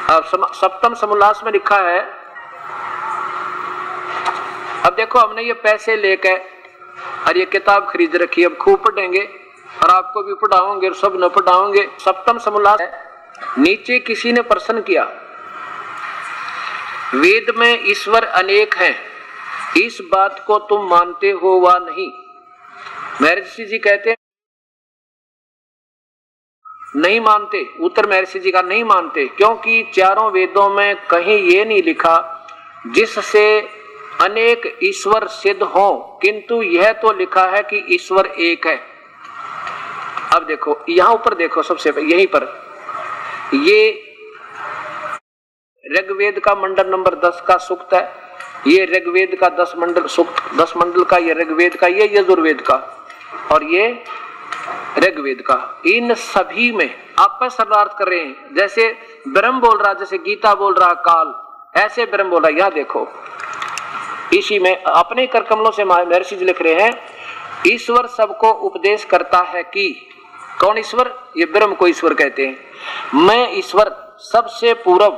अब सप्तम समोल्लास में लिखा है, अब देखो हमने ये पैसे लेके और ये किताब खरीद रखी, अब खूब पढ़ेंगे और आपको भी पढ़ाओगे और सब न पढ़ाओगे। सप्तम समोल्लास है, नीचे किसी ने प्रश्न किया, वेद में ईश्वर अनेक हैं, इस बात को तुम मानते हो वा नहीं? महर्षि जी कहते हैं नहीं मानते। उत्तर महर्षि जी का नहीं मानते, क्योंकि चारों वेदों में कहीं ये नहीं लिखा जिससे अनेक ईश्वर सिद्ध हो, किंतु यह तो लिखा है कि ईश्वर एक है। अब देखो यहां ऊपर देखो, सबसे यहीं पर ये ऋग्वेद का मंडल नंबर 10 का सूक्त है, ये ऋग्वेद का 10 मंडल सूक्त, 10 मंडल का ये ऋग्वेद का, ये यजुर्वेद का और ये ऋग्वेद का। इन सभी में आपस शब्दार्थ कर रहे हैं। जैसे ब्रह्म बोल रहा, जैसे गीता बोल रहा काल, ऐसे ब्रह्म बोल रहा। यहां देखो इसी में अपने कर कमलों से महर्षि जी लिख रहे हैं, ईश्वर सबको उपदेश करता है कि, कौन ईश्वर? ये ब्रह्म को ईश्वर कहते हैं। मैं ईश्वर सबसे पूर्व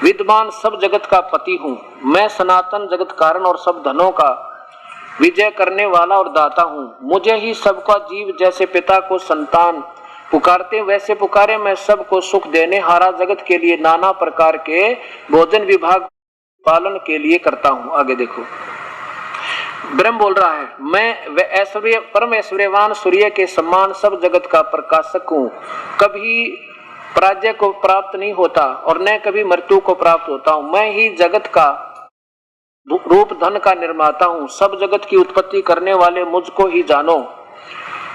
विद्वान सब जगत का पति हूँ, मैं सनातन जगत कारण और सब धनों का विजय करने वाला और दाता हूँ। मुझे ही सबका जीव जैसे पिता को संतान पुकारते वैसे पुकारे, मैं सबको सुख देने हारा जगत के लिए नाना प्रकार के भोजन विभाग पालन के लिए करता हूँ। आगे देखो ब्रह्म बोल रहा है, मैं ऐश्वर्य परम ऐश्वर्यवान सूर्य के समान सब जगत का प्रकाशक हूँ, कभी पराजय को प्राप्त नहीं होता और न कभी मृत्यु को प्राप्त होता हूँ। मैं ही जगत का रूप धन का निर्माता हूँ, सब जगत की उत्पत्ति करने वाले मुझको ही जानो।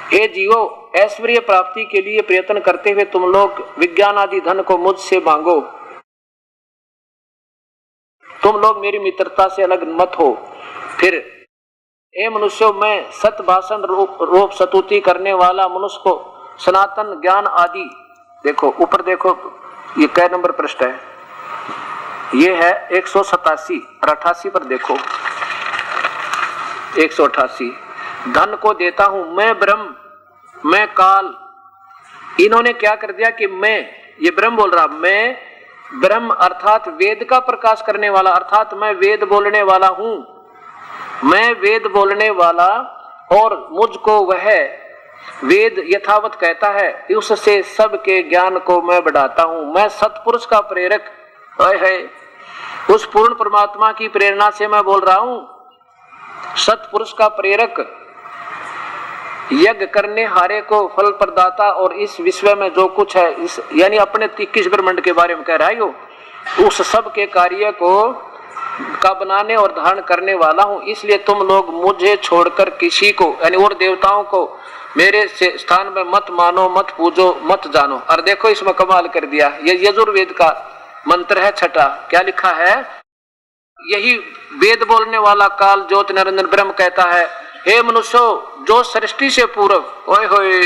हे जीवो, ऐश्वर्य प्राप्ति के लिए प्रयत्न करते हुए तुम लोग विज्ञान आदि धन को मुझसे मांगो, तुम लोग मेरी मित्रता से अलग मत हो। फिर हे मनुष्यों, मैं सत भाषण रूप स्तुति करने वाला मनुष्य को सनातन ज्ञान आदि, देखो ऊपर देखो ये कै नंबर पृष्ठ है, ये है 187 और 88 पर देखो 188, धन को देता हूं मैं ब्रह्म, मैं काल। इन्होंने क्या कर दिया कि मैं, ये ब्रह्म बोल रहा, मैं ब्रह्म अर्थात वेद का प्रकाश करने वाला, अर्थात मैं वेद बोलने वाला हूं, मैं वेद बोलने वाला और मुझको वह वेद यथावत कहता है, उससे सबके ज्ञान को मैं बढ़ाता हूं। मैं सतपुरुष का प्रेरक है, उस पूर्ण परमात्मा की प्रेरणा से मैं बोल रहा हूं। सतपुरुष का प्रेरक, यज्ञ करने हारे को फल प्रदाता और इस विश्व में जो कुछ है, इस यानी अपने 21 ब्रह्मांड के बारे में कह रहा है यो, उस सब के कार्य को का बनाने और धारण करने वाला हूं। इसलिए तुम लोग मुझे छोड़कर किसी को यानी और देवताओं को मेरे से स्थान में मत मानो, मत पूजो, मत जानो। और देखो इसमें कमाल कर दिया, ये यजुर्वेद का मंत्र है छठा, क्या लिखा है? यही वेद बोलने वाला काल ज्योति निरंजन ब्रह्म कहता है, हे मनुष्यों, जो सृष्टि से पूर्व, ओए होए,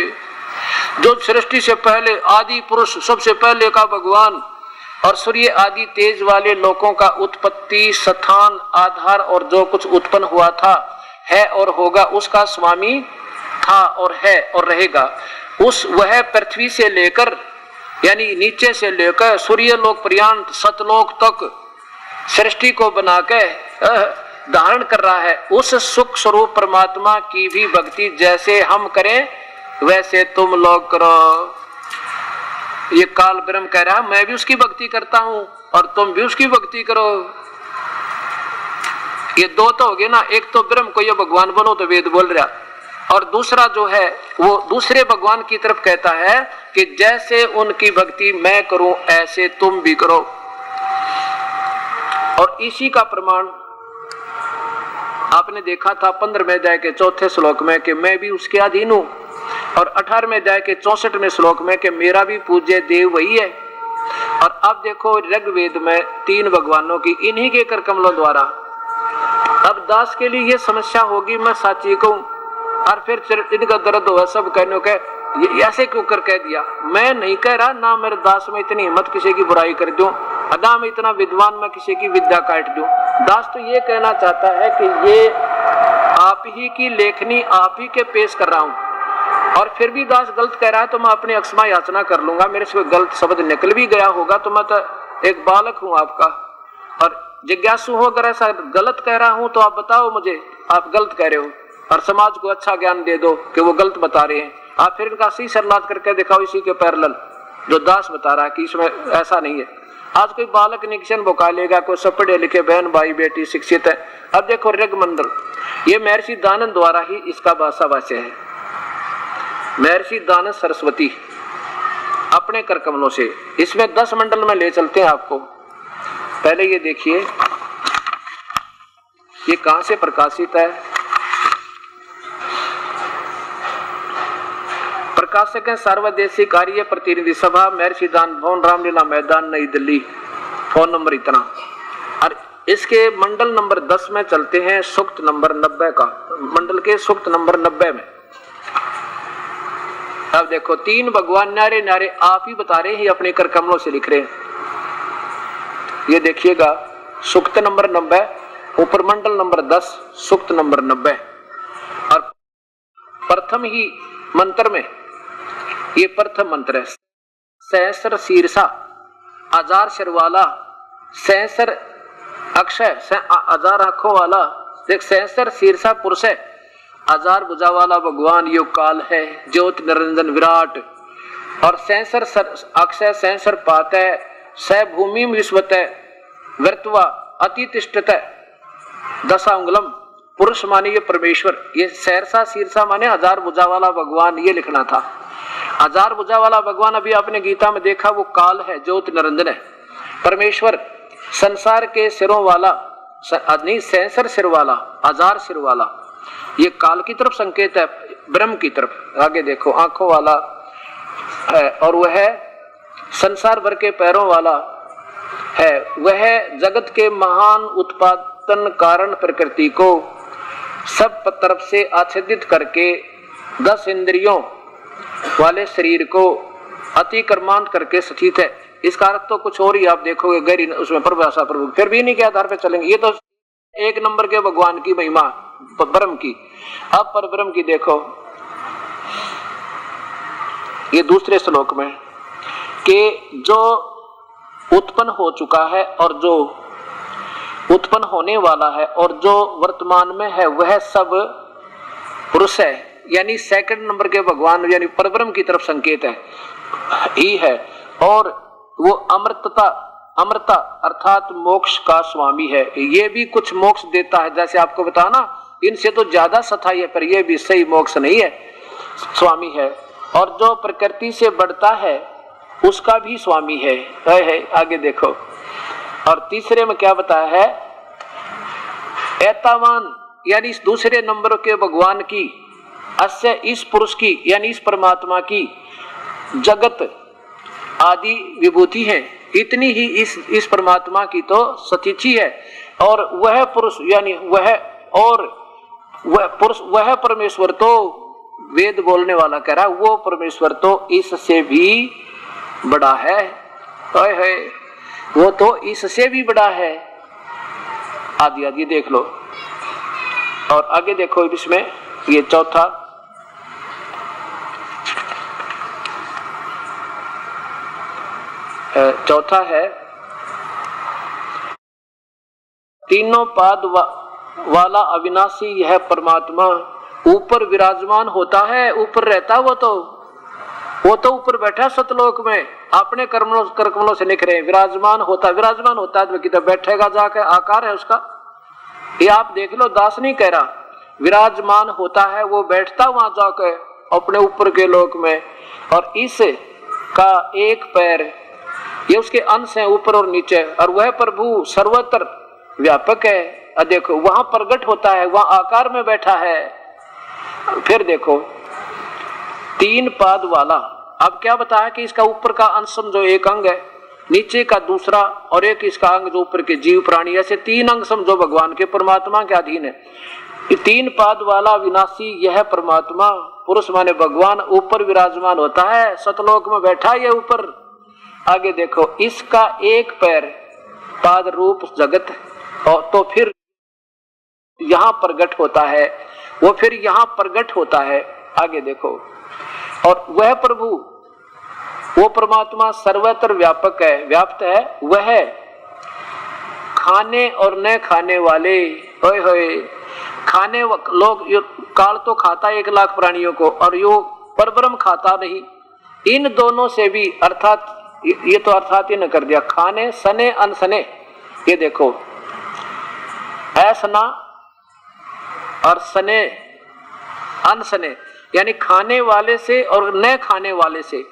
जो सृष्टि से पहले आदि पुरुष, सबसे पहले का भगवान और सूर्य आदि तेज वाले लोगों का उत्पत्ति स्थान आधार और जो कुछ उत्पन्न हुआ था, है और होगा, उसका स्वामी था और है और रहेगा। उस वह पृथ्वी से लेकर यानी नीचे से लेकर सूर्य लोक पर्यंत सतलोक तक सृष्टि को बना के धारण कर रहा है। उस सुख स्वरूप परमात्मा की भी भक्ति जैसे हम करें वैसे तुम लोग करो। ये काल ब्रह्म कह रहा है, मैं भी उसकी भक्ति करता हूं और तुम भी उसकी भक्ति करो। ये दो तो हो गए ना, एक तो ब्रह्म को ये भगवान बोलो तो वेद बोल रहा, और दूसरा जो है वो दूसरे भगवान की तरफ कहता है कि जैसे उनकी भक्ति मैं करूं ऐसे तुम भी करो। और इसी का प्रमाण आपने देखा था 15वें अध्याय के 4थे श्लोक में कि मैं भी उसके अधीन हूं, और 18वें अध्याय के 64वें श्लोक में कि मेरा भी पूज्य देव वही है। और अब देखो ऋग्वेद में 3 भगवानों की इन्हीं के कर कमलों द्वारा। अब दास के लिए ये समस्या होगी, मैं साची कहूं और फिर इनका दर्द हुआ सब कहने के ये ऐसे क्यों कर कह दिया। मैं नहीं कह रहा ना मेरे दास में इतनी हिम्मत किसी की बुराई कर दूं, अदा में इतना विद्वान मैं किसी की विद्या काट दूं। दास तो ये कहना चाहता है कि ये आप ही की लेखनी आप ही के पेश कर रहा हूं, और फिर भी दास गलत कह रहा है तो मैं अपनी अक्षमा याचना कर लूंगा। मेरे से गलत शब्द निकल भी गया होगा तो मैं तो एक बालक हूं आपका, और जिज्ञासु हो अगर ऐसा गलत कह रहा हूं तो आप बताओ मुझे आप गलत कह रहे हो, और समाज को अच्छा ज्ञान दे दो कि वो गलत बता रहे हैं। आप फिर इनका सही सरलाद करके दिखाओ इसी के पैरेलल जो दास बता रहा है कि इसमें ऐसा नहीं है। आज कोई बालक निक्शन बुका लेगा, कोई सब पढ़े लिखे बहन भाई बेटी शिक्षित है। अब देखो ऋग मंडल, ये महर्षि दानन द्वारा ही इसका भाषा वाच्य है। महर्षि दानन सरस्वती अपने कर कमलों से, इसमें 10 मंडल में ले चलते हैं आपको। पहले ये देखिए ये कहां से प्रकाशित है। प्रकाशक है सर्वदेशी कार्य प्रतिनिधि सभा, महर्षि दान भवन, रामलीला मैदान, नई दिल्ली। फोन नंबर इतना। और इसके मंडल नंबर 10 में चलते हैं, सूक्त नंबर 90 का, मंडल के सूक्त नंबर 90 में। अब देखो 3 भगवान न्यारे न्यारे आप ही बता रहे हैं, अपने कर कमलों से लिख रहे हैं। ये देखिएगा सूक्त नंबर 90, ऊपर मंडल नंबर 10, सूक्त नंबर 90। और प्रथम ही मंत्र में, ये प्रथम मंत्र है, सहस्र शीर्षा हजार सिर वाला, सहस्र अक्षय 1000 आंखों वाला, एक सहस्र शीर्षा पुरुष है, 1000 भुजा वाला भगवान यो काल है, ज्योति निरंजन विराट। और सहस्र अक्षय सहस्र पात है, स भूमि विश्वत है, वर्तवा अतितिष्ठत है, दशांगुलम पुरुष माने ये परमेश्वर। ये सहरसा शीर्षा माने 1000 भुजा वाला भगवान, ये लिखना था। 1000 भुजा वाला भगवान अभी आपने गीता में देखा वो काल है, ज्योति निरंजन है। परमेश्वर संसार के सिरों वाला, नहीं सहस्र सिर वाला, 1000 सिर वाला, ये काल की तरफ संकेत है, ब्रह्म की तरफ। आगे देखो आंखों वाला है, और वह संसार भर के पैरों वाला है, वह जगत के महान उत्पादन कारण प्रकृति को सब तरफ से आच्छादित करके 10 इंद्रियों वाले शरीर को अतिक्रमांत करके स्थित है। इसका अर्थ तो कुछ और ही आप देखोगे गहरी उसमें परिभाषा पर, फिर भी इन्हीं के आधार पर चलेंगे। ये तो 1 नंबर के भगवान की महिमा ब्रह्म की। अब पर ब्रह्म की देखो ये दूसरे श्लोक में कि जो उत्पन्न हो चुका है और जो उत्पन्न होने वाला है और जो वर्तमान में है वह सब पुरुष है, यानी 2nd नंबर के भगवान यानी परब्रह्म की तरफ संकेत है ही है। और वो अमृता अर्थात मोक्ष का स्वामी है। ये भी कुछ मोक्ष देता है, जैसे आपको बताया ना इनसे तो ज्यादा सथाई है, पर यह भी सही मोक्ष नहीं है, स्वामी है। और जो प्रकृति से बढ़ता है उसका भी स्वामी है। आगे देखो, और तीसरे में क्या बताया है, एतावान यानी इस दूसरे नंबर के भगवान की, अस्य इस पुरुष की यानी इस परमात्मा की जगत आदि विभूति है, इतनी ही इस परमात्मा की तो सतीची है। और वह पुरुष यानी वह पुरुष वह परमेश्वर तो वेद बोलने वाला कह रहा है, वो परमेश्वर तो इससे भी बड़ा है। वो तो इससे भी बड़ा है। आदि आदि देख लो। और आगे देखो इसमें ये चौथा है, तीनों पाद वाला अविनाशी यह परमात्मा ऊपर विराजमान होता है, ऊपर रहता वो तो ऊपर बैठा सतलोक में, अपने कर्मों से निकले विराजमान होता है तो किधर बैठेगा जाके, आकार है उसका। ये आप देख लो, दास नहीं कह रहा, विराजमान होता है, वो बैठता वहां जाकर अपने ऊपर के लोक में, और इस का एक पैर ये उसके अंश है ऊपर और नीचे, और वह प्रभु सर्वत्र व्यापक है। देखो वहां प्रकट होता है, वहां आकार में बैठा है। फिर देखो 3 पाद वाला, अब क्या बताया कि इसका ऊपर का अंश समझो एक अंग है, नीचे का दूसरा, और एक इसका अंग जो ऊपर के जीव प्राणी, ऐसे 3 अंग समझो भगवान के, परमात्मा के अधीन है। 3 पाद वाला विनाशी यह परमात्मा, पुरुष माने भगवान, ऊपर विराजमान होता है, सतलोक में बैठा है ऊपर। आगे देखो इसका एक पैर पाद रूप जगत, और तो फिर यहां प्रकट होता है, वो फिर यहां प्रकट होता है। आगे देखो, और वह प्रभु, वो परमात्मा सर्वत्र व्यापक है, व्याप्त है, वह खाने और न खाने वाले, ओए होए, खाने लोग, काल तो खाता 1 लाख प्राणियों को, और यो परब्रह्म खाता नहीं। इन दोनों से भी, अर्थात ये तो अर्थात ही न कर दिया, खाने सने अनसने, ये देखो ऐसना और सने अनसने, यानी खाने वाले से और न खाने वाले से,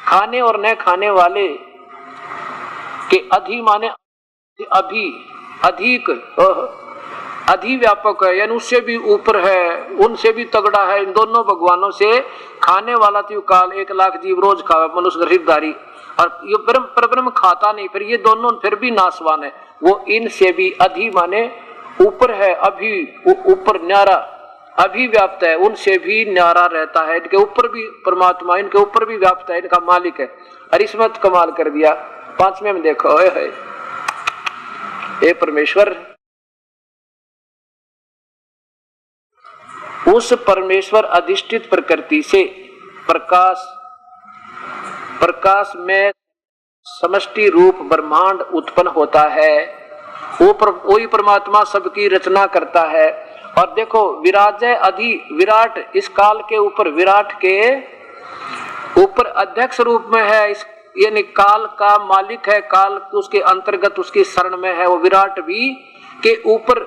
खाने और न खाने वाले के अधि माने अभी, अधिक, अधिव्यापक है, यानी उससे भी ऊपर है, उनसे भी तगड़ा है। इन दोनों भगवानों से खाने वाला तो काल 1 लाख जीव रोज खावे, मनुष्य गरीबदारी, और ये परब्रह्म खाता नहीं, फिर ये दोनों फिर भी नासवान है, वो इनसे भी अधि माने ऊपर है, अभी ऊपर न्यारा, अभिव्याप्त है, उनसे भी न्यारा रहता है, इनके ऊपर भी परमात्मा, इनके ऊपर भी व्याप्त है, इनका मालिक है। और इसमें कमाल कर दिया 5वें में देखो, हे परमेश्वर, उस परमेश्वर अधिष्ठित प्रकृति से प्रकाश में समष्टि रूप ब्रह्मांड उत्पन्न होता है, वही परमात्मा सबकी रचना करता है। और देखो विराजय अधि, विराट इस काल के ऊपर, विराट के ऊपर अध्यक्ष रूप में है, यानी काल का मालिक है, काल उसके अंतर्गत उसकी शरण में है, वो विराट भी के ऊपर,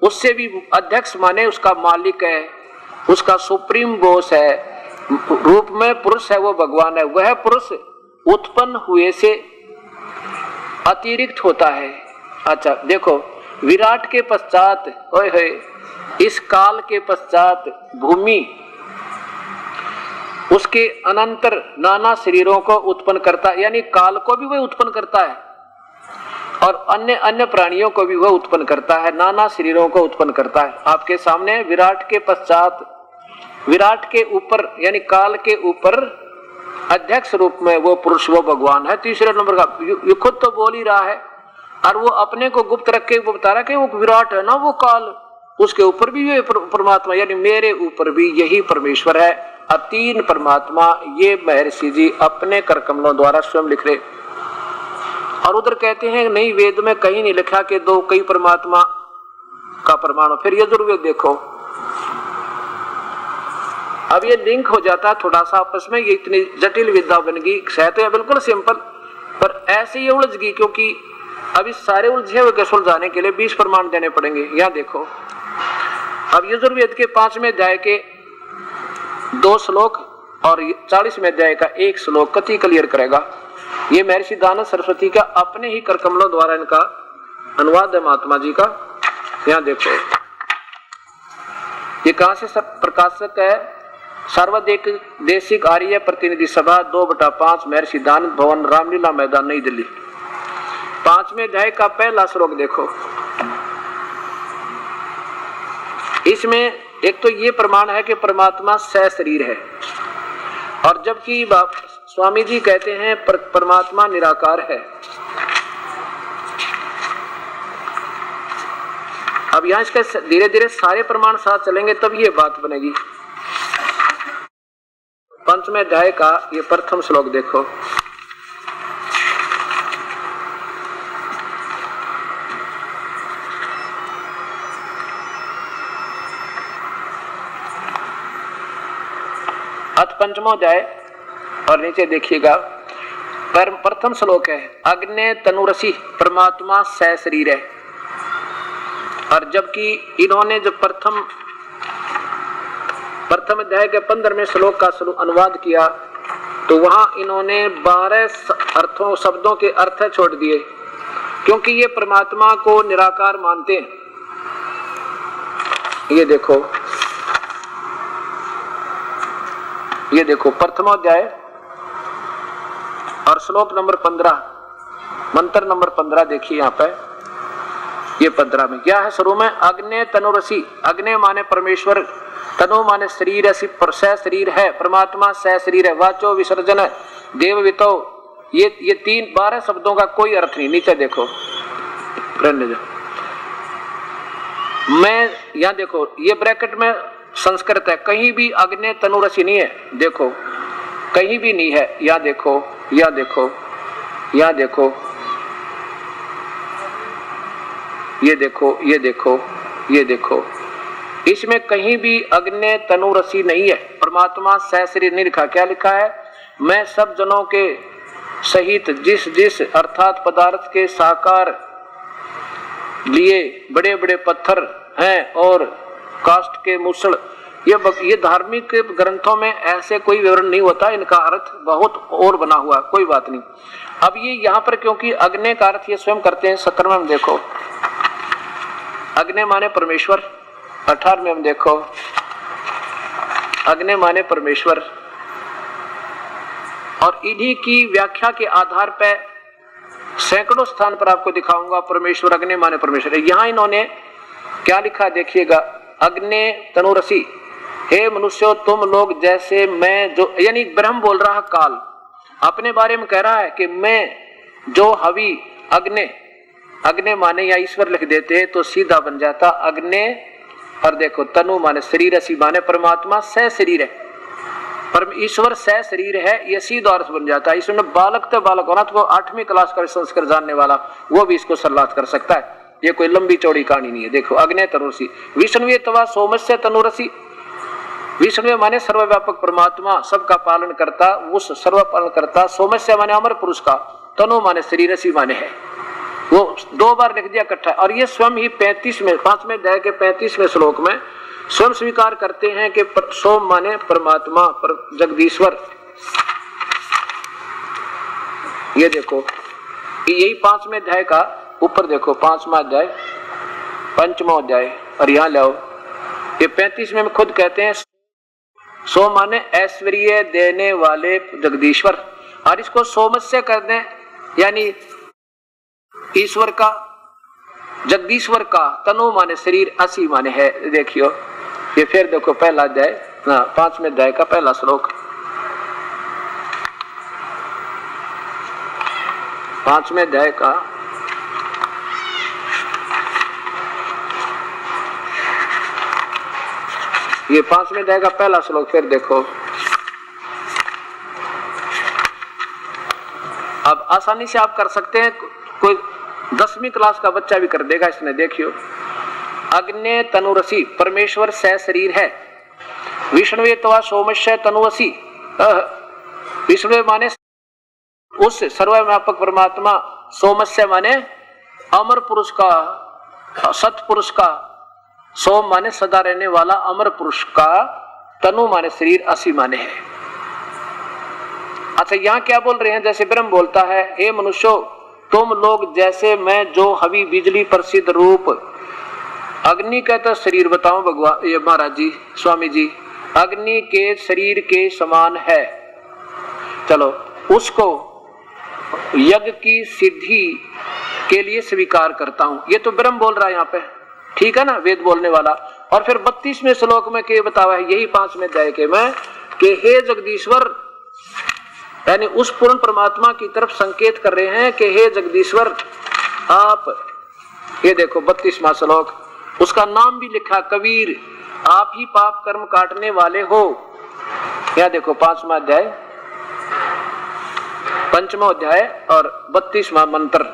उससे भी अध्यक्ष माने उसका मालिक है, उसका सुप्रीम बॉस है, रूप में पुरुष है, वो भगवान है। वह पुरुष उत्पन्न हुए से अतिरिक्त होता है। अच्छा देखो, विराट के पश्चात, ओए इस काल के पश्चात भूमि उसके अनंतर नाना शरीरों को उत्पन्न करता है, यानी काल को भी वह उत्पन्न करता है और अन्य अन्य प्राणियों को भी वह उत्पन्न करता है, नाना शरीरों को उत्पन्न करता है। आपके सामने विराट के पश्चात, विराट के ऊपर यानी काल के ऊपर अध्यक्ष रूप में वो पुरुष, वो भगवान है। तीसरे नंबर का ये खुद तो बोल ही रहा है, और वो अपने को गुप्त रख के वो बता रहा कि वो विराट है ना, वो काल, उसके ऊपर भी ये परमात्मा, यानी मेरे ऊपर भी यही परमेश्वर है। और 3 परमात्मा ये महर्षि जी अपने कर कमलों द्वारा स्वयं लिख रहे। और उधर कहते हैं नहीं, वेद में कहीं नहीं लिखा कि 2 कई परमात्मा का प्रमाण। फिर यजुर्वेद देखो, अब ये लिंक हो जाता है थोड़ा सा आपस में, ये इतनी जटिल विद्या बन गई। है तो ये बिल्कुल सिंपल, पर ऐसे ही उलझ गई, क्योंकि अब इस सारे उलझे हुए के सुलझाने के लिए 20 प्रमाण देने पड़ेंगे। यहाँ देखो, अब यजुर्वेद के 5वें अध्याय के 2 श्लोक और 40वें अध्याय का 1 श्लोक कति क्लियर करेगा। ये महर्षि दानव सरस्वती का अपने ही कर कमलों द्वारा इनका अनुवाद है, महात्मा जी का। यहाँ देखो, ये कहां से प्रकाशक है? सार्वदेशिक आर्य प्रतिनिधि सभा 2/5 महर्षि दानव भवन, रामलीला मैदान, नई दिल्ली। 5वें अध्याय का पहला श्लोक देखो। इसमें एक तो ये प्रमाण है कि परमात्मा सशरीर है, और जबकि स्वामी जी कहते हैं परमात्मा निराकार है। अब यहां इसके धीरे धीरे सारे प्रमाण साथ चलेंगे तब ये बात बनेगी। 5वें अध्याय का ये प्रथम श्लोक देखो। अथ 5वां अध्याय और नीचे देखिएगा, प्रथम श्लोक है, अग्नि तनुरसी परमात्मा सशरीर है। और जबकि इन्होंने जो प्रथम अध्याय के 15वें श्लोक का अनुवाद किया तो वहां इन्होंने 12 अर्थों शब्दों के अर्थ छोड़ दिए, क्योंकि ये परमात्मा को निराकार मानते हैं। ये देखो प्रथमोध्याय और श्लोक नंबर 15, मंत्र नंबर 15 देखिए यहाँ पे। ये 15 में क्या है? शुरू में अग्ने तनुरसी, अग्ने माने परमेश्वर, तनु माने शरीर, ऐसी शरीर है, परमात्मा सह शरीर है, वाचो विसर्जन, देववितो, ये 12 शब्दों का कोई अर्थ नहीं। नीचे देखो, मैं यहाँ देखो, ये ब्रैकेट में संस्कृत है, कहीं भी अग्ने तनुरसी नहीं है, देखो कहीं भी नहीं है। यहाँ देखो, यहाँ देखो, यहाँ देखो, ये देखो, ये देखो, ये देखो, इसमें कहीं भी अग्ने तनुरसी नहीं है। परमात्मा सह शरीर नहीं लिखा। क्या लिखा है? मैं सब जनों के सहित जिस जिस अर्थात पदार्थ के साकार लिए बड़े बड़े पत्थर हैं और काष्ठ के मूसल, ये धार्मिक ग्रंथों में ऐसे कोई विवरण नहीं होता, इनका अर्थ बहुत और बना हुआ, कोई बात नहीं। अब ये यहाँ पर क्योंकि अग्नि का अर्थ ये स्वयं करते हैं। 17वें में देखो, अग्नि माने परमेश्वर। 18 में हम देखो, अग्नि माने परमेश्वर। और इन्हीं की व्याख्या के आधार पर सैकड़ों स्थान पर आपको दिखाऊंगा परमेश्वर अग्नि माने परमेश्वर। यहाँ इन्होंने क्या लिखा देखिएगा, अग्नि तनुरसी, हे मनुष्यों तुम लोग जैसे मैं जो, यानी ब्रह्म बोल रहा काल अपने बारे में कह रहा है कि मैं जो हवि अग्नि, अग्नि माने या ईश्वर लिख देते तो सीधा बन जाता अग्नि। और देखो तनु माने शरीर, असी माने परमात्मा सह शरीर है, पर ईश्वर सह शरीर है, ये सीधा अर्थ बन जाता है। इसमें बालक तो बालक होना, तो 8वीं क्लास का संस्कृत जानने वाला वो भी इसको सलाहत कर सकता है। ये कोई लंबी चौड़ी कहानी नहीं है। देखो अग्नि तनुरसी, विष्णुवे तवा सोमस्य तनुरसी, विष्णु माने सर्वव्यापक परमात्मा, सबका पालन करता, उस सर्व पालन करता। सोमस्य माने अमर पुरुष का, तनु माने शरीर, असी माने है। वो 2 बार लिख दिया इकट्ठा। और ये स्वयं ही 5वें अध्याय के 35वें श्लोक में स्वयं स्वीकार करते हैं कि सोम माने परमात्मा, पर जगदीश्वर। ये देखो, यही 5वें अध्याय का ऊपर देखो, 5वां अध्याय, 5वां अध्याय, और यहाँ लाओ ये 35वें में खुद कहते हैं सोम माने ऐश्वर्य देने वाले जगदीश्वर। और इसको सोमस्य कर दें, यानी ईश्वर का, जगदीश्वर का, तनु माने शरीर, असी माने है। देखियो ये फिर देखो पहला अध्याय, 5वें अध्याय का पहला श्लोक, 5वें अध्याय का ये 5वें अध्याय का पहला श्लोक। फिर देखो, अब आसानी से आप कर सकते हैं, कोई 10वीं क्लास का बच्चा भी कर देगा इसने। देखियो, अग्नि तनुरसी, परमेश्वर सह शरीर है। विष्णुवे तवा सोमस्य तनुवसी, विष्णु माने उस सर्वव्यापक परमात्मा, सोमस्य माने अमर पुरुष का, सतपुरुष का, सोम माने सदा रहने वाला अमर पुरुष का, तनु माने शरीर, असी माने है। अच्छा यहाँ क्या बोल रहे हैं? जैसे ब्रह्म बोलता है, हे मनुष्यों तुम लोग जैसे मैं जो हवि बिजली प्रसिद्ध रूप अग्नि का तो शरीर बताऊं भगवान, ये महाराज जी, स्वामी जी, अग्नि के शरीर के समान है। चलो उसको यज्ञ की सिद्धि के लिए स्वीकार करता हूं। ये तो ब्रह्म बोल रहा है यहाँ पे, ठीक है ना, वेद बोलने वाला। और फिर 32वें श्लोक में क्या बतावा है, यही 5वें अध्याय के में, कि हे जगदीश्वर, यानी उस पूर्ण परमात्मा की तरफ संकेत कर रहे हैं कि हे जगदीश्वर आप, ये देखो 32वां श्लोक, उसका नाम भी लिखा कबीर, आप ही पाप कर्म काटने वाले हो। या देखो 5वां अध्याय, 5वां अध्याय और 32वां मंत्र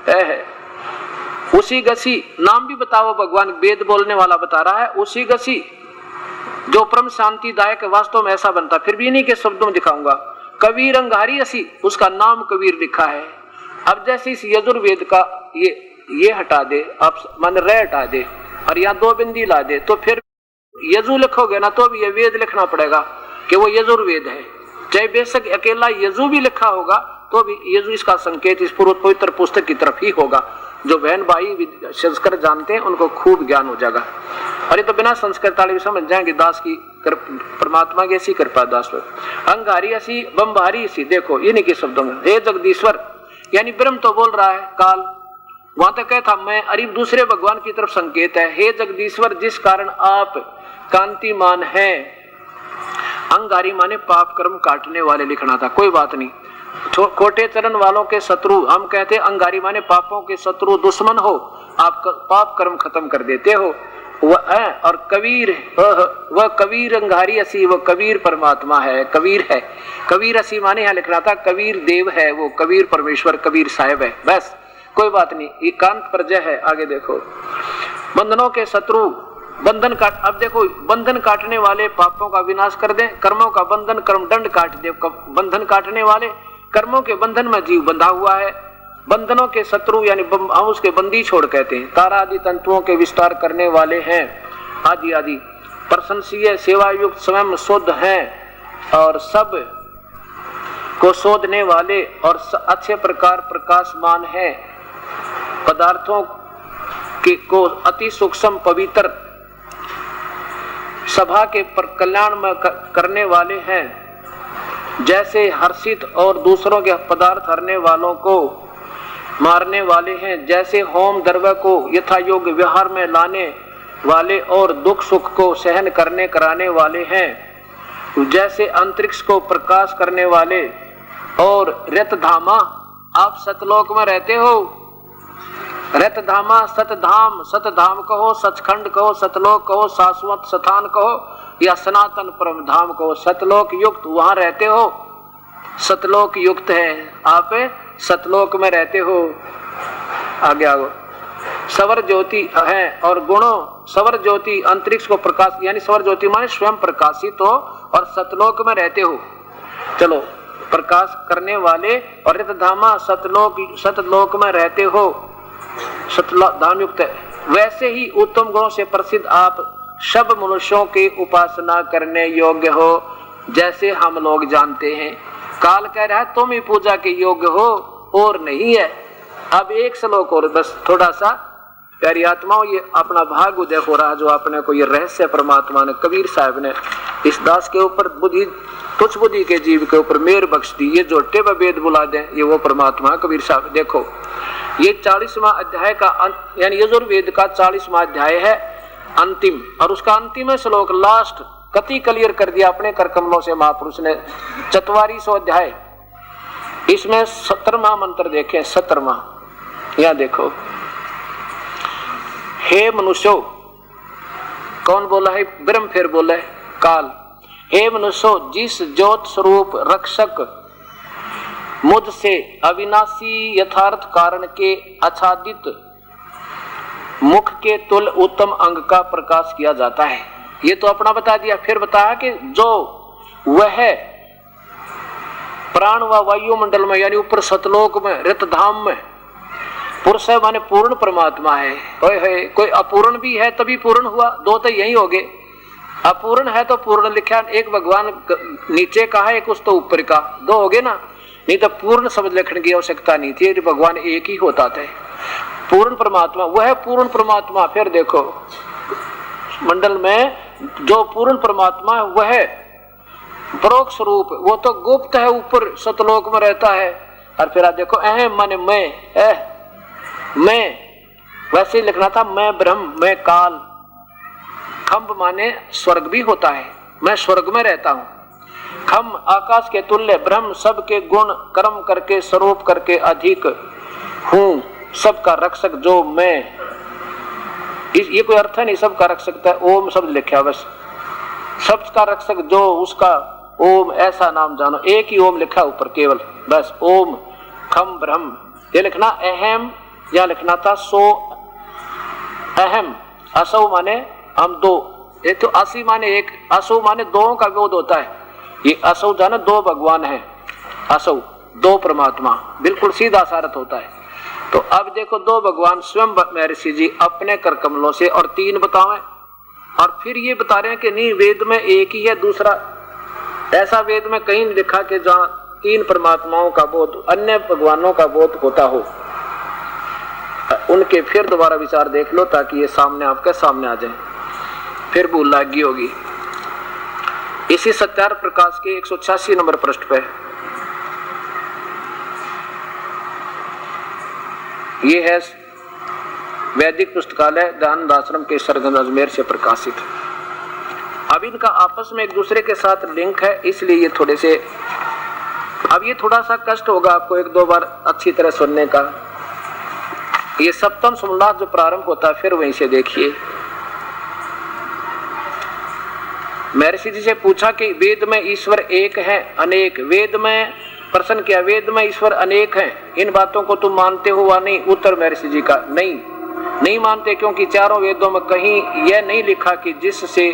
है। उसी गसी, नाम भी बताओ भगवान, वेद बोलने वाला बता रहा है, उसी गसी जो परम शांतिदायक, वास्तव में ऐसा बनता। फिर भी इन्हीं के शब्दों में दिखाऊंगा, कबीर अंगारी असी, उसका नाम कबीर लिखा है। अब जैसे इस यजुर्वेद का ये हटा दे, आप मान रे हटा दे, और यहाँ 2 बिंदी ला दे तो फिर यजु लिखोगे ना तो भी ये वेद लिखना पड़ेगा कि वो यजुर्वेद है। चाहे बेशक अकेला यजु भी लिखा होगा तो भी यजु इसका संकेत इस पूर्व पवित्र पुस्तक की तरफ ही होगा। जो बहन भाई संस्कृत जानते हैं उनको खूब ज्ञान हो जाएगा। और ये तो बिना संस्कृत वाले भी समझ जाएंगे दास की परमात्मा की ऐसी कृपा दास। अंगारी ऐसी बम्बारी ऐसी, देखो इन्हीं के शब्दों में, हे जगदीश्वर, यानी ब्रह्म तो बोल रहा है, काल वहां तक कहता मैं, अरे दूसरे भगवान की तरफ संकेत है, हे जगदीश्वर जिस कारण आप कांतिमान हैं। अंगारी माने पाप कर्म काटने वाले लिखना था, कोई बात नहीं। खोटे चरण वालों के शत्रु, हम कहते अंगारी माने पापों के शत्रु दुश्मन हो, आप पाप कर्म खत्म कर देते हो। वह और कबीर, वह कबीर अंगारी असी, वह कबीर परमात्मा है, कबीर है। कबीर असी माने यहाँ लिखना था कबीर देव है, वो कबीर परमेश्वर कबीर साहेब है, बस कोई बात नहीं, एकांत प्रजय है। आगे देखो, बंधनों के शत्रु, बंधन काट, अब देखो बंधन काटने वाले पापों का विनाश कर दे, कर्मों का बंधन कर्म दंड काट दे। बंधन काटने वाले, कर्मों के बंधन में जीव बंधा हुआ है। बंधनों के शत्रु यानी हम उसके बंदी छोड़ कहते हैं। तारा आदि तंतुओं के विस्तार करने वाले हैं, आदि आदि प्रशंसीय सेवा युक्त स्वयं शुद्ध हैं और सब को शोधने वाले और अच्छे प्रकार प्रकाशमान है। पदार्थों के को अति सूक्ष्म पवित्र सभा के कल्याण में करने वाले हैं। जैसे हर्षित और दूसरों के पदार्थ हरने वालों को मारने वाले हैं, जैसे होम द्रव्य को यथा योग्य व्यवहार में लाने वाले और दुख सुख को सहन करने कराने वाले हैं। जैसे अंतरिक्ष को प्रकाश करने वाले और रतधामा, आप सतलोक में रहते हो, रतधामा सतधाम, सतधाम कहो, सचखंड कहो, सतलोक कहो, शाश्वत स्थान कहो या सनातन परम धाम कहो, सतलोक युक्त वहां रहते हो, सतलोक युक्त है, आप सतलोक में रहते हो। आगे आओ, सवर ज्योति है और गुणों, सवर ज्योति अंतरिक्ष को प्रकाश, यानी सवर ज्योति माने स्वयं प्रकाशित हो और सतलोक में रहते हो। चलो, प्रकाश करने वाले और रतधामा सतलोक में रहते हो, सतधाम युक्त है। वैसे ही उत्तम गुणों से प्रसिद्ध आप सब मनुष्यों की उपासना करने योग्य हो, जैसे हम लोग जानते हैं। काल कह रहा है तुम ही पूजा के योग्य हो और नहीं है। अब एक श्लोक और बस, थोड़ा सा प्यारी आत्माओं, ये अपना भाग उदय हो रहा जो अपने को ये रहस्य परमात्मा ने, कबीर साहब ने इस दास के ऊपर बुद्धि, तुच्छ बुद्धि के जीव के ऊपर मेहर बख्श दी। ये जो टेब वेद बुला दे, ये वो परमात्मा कबीर साहब। देखो ये 40वां अध्याय का यानी यजुर्वेद का 40वां अध्याय है अंतिम, और उसका अंतिम श्लोक लास्ट कति क्लियर कर दिया अपने कर कमलों से महापुरुष ने। 44वां अध्याय, इसमें 17वां मंत्र देखें, 17वां, यहां देखो, हे मनुष्यो, कौन बोला है? ब्रह्म फिर बोला है, काल। हे मनुष्यो, जिस ज्योत स्वरूप रक्षक मुझसे अविनाशी यथार्थ कारण के आच्छादित मुख के तुल्य उत्तम अंग का प्रकाश किया जाता है। ये तो अपना बता दिया, फिर बताया कि जो वह प्राण व वायुमंडल में यानी ऊपर सतलोक में रतधाम में पुरुष है माने पूर्ण परमात्मा है। कोई अपूर्ण भी है तभी पूर्ण हुआ, दो तो यही हो गए। अपूर्ण है तो पूर्ण लिखा, एक भगवान नीचे का है, एक उस तो ऊपर का, दो हो गए ना। नहीं तो पूर्ण शब्द लिखने की आवश्यकता नहीं थी, भगवान एक ही होता था। पूर्ण परमात्मा, वह पूर्ण परमात्मा। फिर देखो मंडल में जो पूर्ण परमात्मा है वह परोक्ष रूप, वो तो गुप्त है, ऊपर सतलोक में रहता है। और फिर आप देखो अहम माने मैं, वैसे ही लिखना था मैं ब्रह्म, मैं काल। खम्भ माने स्वर्ग भी होता है, मैं स्वर्ग में रहता हूं। खम आकाश के तुल्य, ब्रह्म सबके गुण कर्म करके स्वरूप करके अधिक हूं, सबका रक्षक जो मैं। ये कोई अर्थ है नहीं, सबका रख सकता है, ओम शब्द लिखा बस, सबका रक्षक जो उसका ओम, ऐसा नाम जानो। एक ही ओम लिखा ऊपर केवल, बस ओम खम ब्रह्म। ये लिखना अहम, या लिखना था सो अहम। असौ माने हम दो, ये तो असी माने एक, असौ माने दो का विरोध होता है। ये असौ जाने दो भगवान है, असौ दो परमात्मा, बिल्कुल सीधा सारथ होता है। तो अब देखो, दो भगवान स्वयं महर्षि जी अपने कर कमलों से और तीन बतावें, और फिर ये बता रहे हैं कि नहीं, वेद में एक ही है, दूसरा ऐसा वेद में कहीं नहीं लिखा कि जहां तीन परमात्माओं का बोध, अन्य भगवानों का बोध होता हो। उनके फिर दोबारा विचार देख लो ताकि ये सामने आपके सामने आ जाए, फिर भूल लागी होगी। इसी सत्यार्थ प्रकाश के 186 नंबर पृष्ठ पे ये है वैदिक पुस्तकालय दयानंद आश्रम के सरगंज अजमेर से प्रकाशित। अब इनका आपस में एक दूसरे के साथ लिंक है, इसलिए ये थोड़े से, अब ये थोड़ा सा कष्ट होगा आपको एक दो बार अच्छी तरह सुनने का। ये सप्तम सोमनाथ जो प्रारंभ होता है फिर वहीं से देखिए। महर्षि जी से पूछा कि वेद में ईश्वर एक है अनेक, वेद में प्रश्न किया, वेद में ईश्वर अनेक हैं, इन बातों को तुम मानते हो वा नहीं? उत्तर महर्षि जी का नहीं मानते, क्योंकि चारों वेदों में कहीं यह नहीं लिखा कि जिससे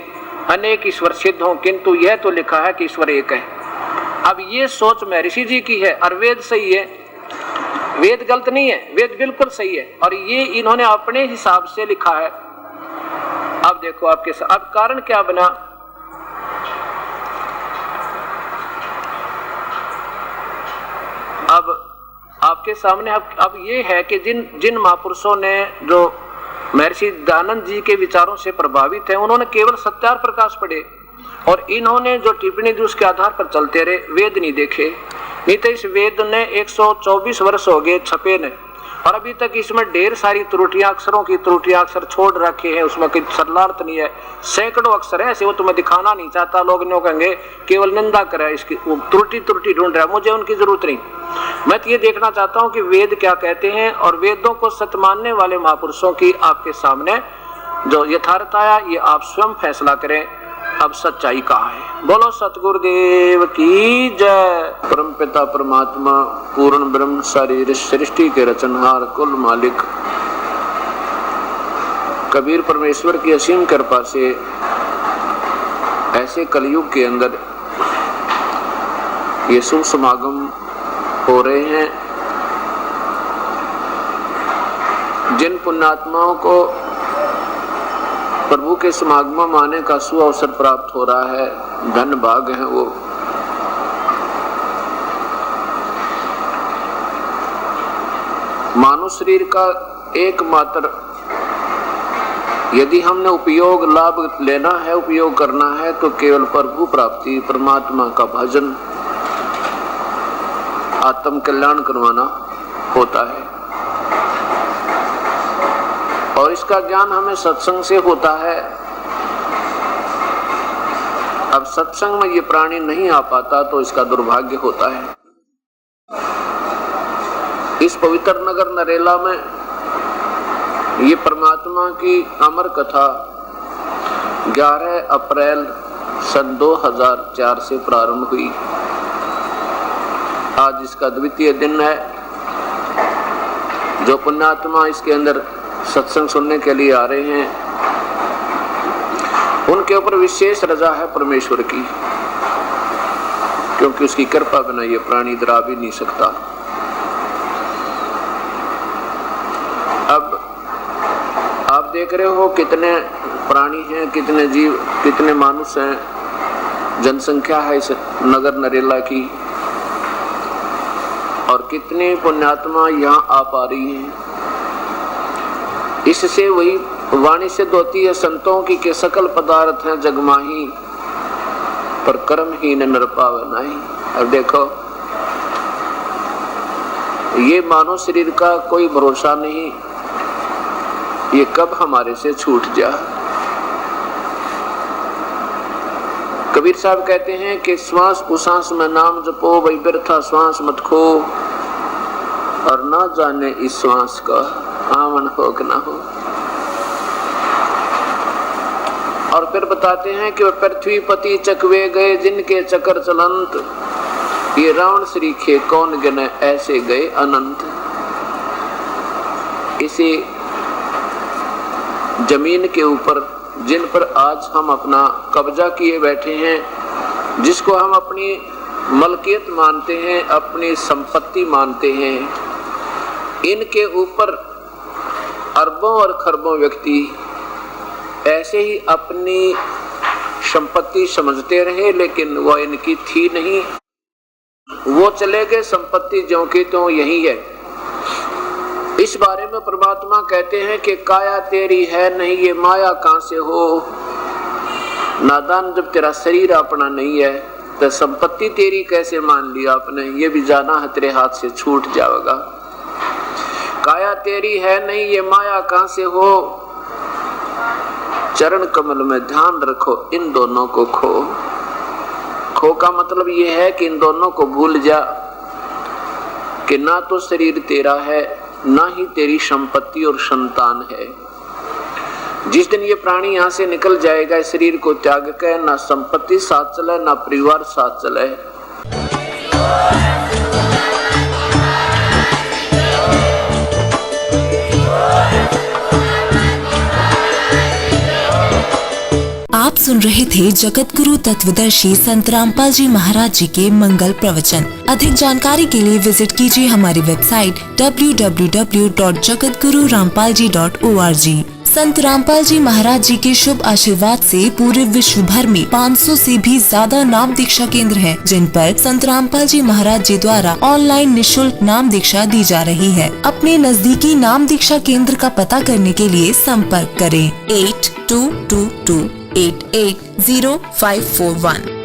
अनेक ईश्वर सिद्ध हों, किंतु यह तो लिखा है कि ईश्वर एक है। अब ये सोच महर्षि जी की है और वेद सही है, वेद गलत नहीं है, वेद बिल्कुल सही है, और ये इन्होंने अपने हिसाब से लिखा है। अब देखो आपके साथ अब कारण क्या बना। अब आपके सामने अब ये है कि जिन महापुरुषों ने जो महर्षि दयानंद जी के विचारों से प्रभावित हैं, उन्होंने केवल सत्यार्थ प्रकाश पढ़े और इन्होंने जो टिप्पणी दी उसके आधार पर चलते रहे, वेद नहीं देखे। नहीं तो इस वेद ने 124 वर्ष हो गए छपे ने, और अभी तक इसमें ढेर सारी त्रुटियां, अक्षरों की त्रुटियां अक्षर छोड़ रखे हैं, उसमें कोई सरलार्थ नहीं है। सैकड़ों अक्षर है ऐसे, वो तुम्हें दिखाना नहीं चाहता, लोग न्यों कहेंगे केवल निंदा करे, इसकी त्रुटि ढूंढ रहा है, मुझे उनकी जरूरत नहीं। मैं तो ये देखना चाहता हूँ कि वेद क्या कहते हैं, और वेदों को सत्य मानने वाले महापुरुषों की आपके सामने जो यथार्थ आया ये आप स्वयं फैसला करें, अब सच्चाई कहाँ है। बोलो सतगुरुदेव की जय। परम पिता परमात्मा पूर्ण ब्रह्म शरीर सृष्टि के रचनहार कुल मालिक कबीर परमेश्वर की असीम कृपा से ऐसे कलयुग के अंदर ये शुभ समागम हो रहे हैं। जिन पुण्यात्माओं को प्रभु के समागम आने का सुअवसर प्राप्त हो रहा है, धन भाग है वो। मानव शरीर का एकमात्र यदि हमने उपयोग लाभ लेना है, उपयोग करना है, तो केवल प्रभु प्राप्ति, परमात्मा का भजन, आत्म कल्याण करवाना होता है। और इसका ज्ञान हमें सत्संग से होता है। अब सत्संग में ये प्राणी नहीं आ पाता तो इसका दुर्भाग्य होता है। इस पवित्र नगर नरेला में ये परमात्मा की अमर कथा 11 अप्रैल सन 2004 से प्रारंभ हुई। आज इसका द्वितीय दिन है। जो पुण्यात्मा इसके अंदर सत्संग सुनने के लिए आ रहे हैं, उनके ऊपर विशेष रजा है परमेश्वर की, क्योंकि उसकी कृपा बिना ये प्राणी डरा भी नहीं सकता। अब आप देख रहे हो कितने प्राणी हैं, कितने जीव, कितने मानुष हैं, जनसंख्या है इस नगर नरेला की, और कितने पुण्यात्मा यहाँ आ पा रही हैं। इससे वही वाणी सिद्ध होती है संतों की के सकल पदार्थ हैं जगमाही, पर कर्महीन नर पावे नाही। अब देखो ये मानव शरीर का कोई भरोसा नहीं, ये कब हमारे से छूट जा। कबीर साहब कहते हैं कि श्वास उसास में नाम जपो, वही व्यर्था श्वास मत खो, और ना जाने इस श्वास का आवन हो कि ना हो। और फिर बताते हैं कि वह पृथ्वी पति चकवे गए जिनके चक्कर चलंत, ये रावण श्रीखे कौन गिने ऐसे गए अनंत। इसी जमीन के ऊपर जिन पर आज हम अपना कब्जा किए बैठे हैं, जिसको हम अपनी मलकियत मानते हैं, अपनी संपत्ति मानते हैं, इनके ऊपर अरबों और खरबों व्यक्ति ऐसे ही अपनी संपत्ति समझते रहे, लेकिन वो इनकी थी नहीं। वो चले गए, संपत्ति ज्यों की त्यों यही है। इस बारे में परमात्मा कहते हैं कि काया तेरी है नहीं, ये माया कहां से हो। नादान, जब तेरा शरीर अपना नहीं है तो संपत्ति तेरी कैसे मान लिया आपने, ये भी जाना है तेरे हाथ से छूट जाएगा। काया तेरी है नहीं, ये माया कहां से हो। चरण कमल में ध्यान रखो, इन दोनों को खो। खो का मतलब ये है कि इन दोनों को भूल जा कि ना तो शरीर तेरा है, ना ही तेरी संपत्ति और संतान है। जिस दिन ये प्राणी यहाँ से निकल जाएगा शरीर को त्याग के, ना संपत्ति साथ चले, ना परिवार साथ चले। आप सुन रहे थे जगत गुरु तत्वदर्शी संत रामपाल जी महाराज जी के मंगल प्रवचन। अधिक जानकारी के लिए विजिट कीजिए हमारी वेबसाइट www.jagatgururampalji.org। संत रामपाल जी महाराज जी के शुभ आशीर्वाद से पूरे विश्व भर में 500 से भी ज्यादा नाम दीक्षा केंद्र हैं, जिन पर संत रामपाल जी महाराज जी द्वारा ऑनलाइन निशुल्क नाम दीक्षा दी जा रही है। अपने नजदीकी नाम दीक्षा केंद्र का पता करने के लिए संपर्क करें 8222880541।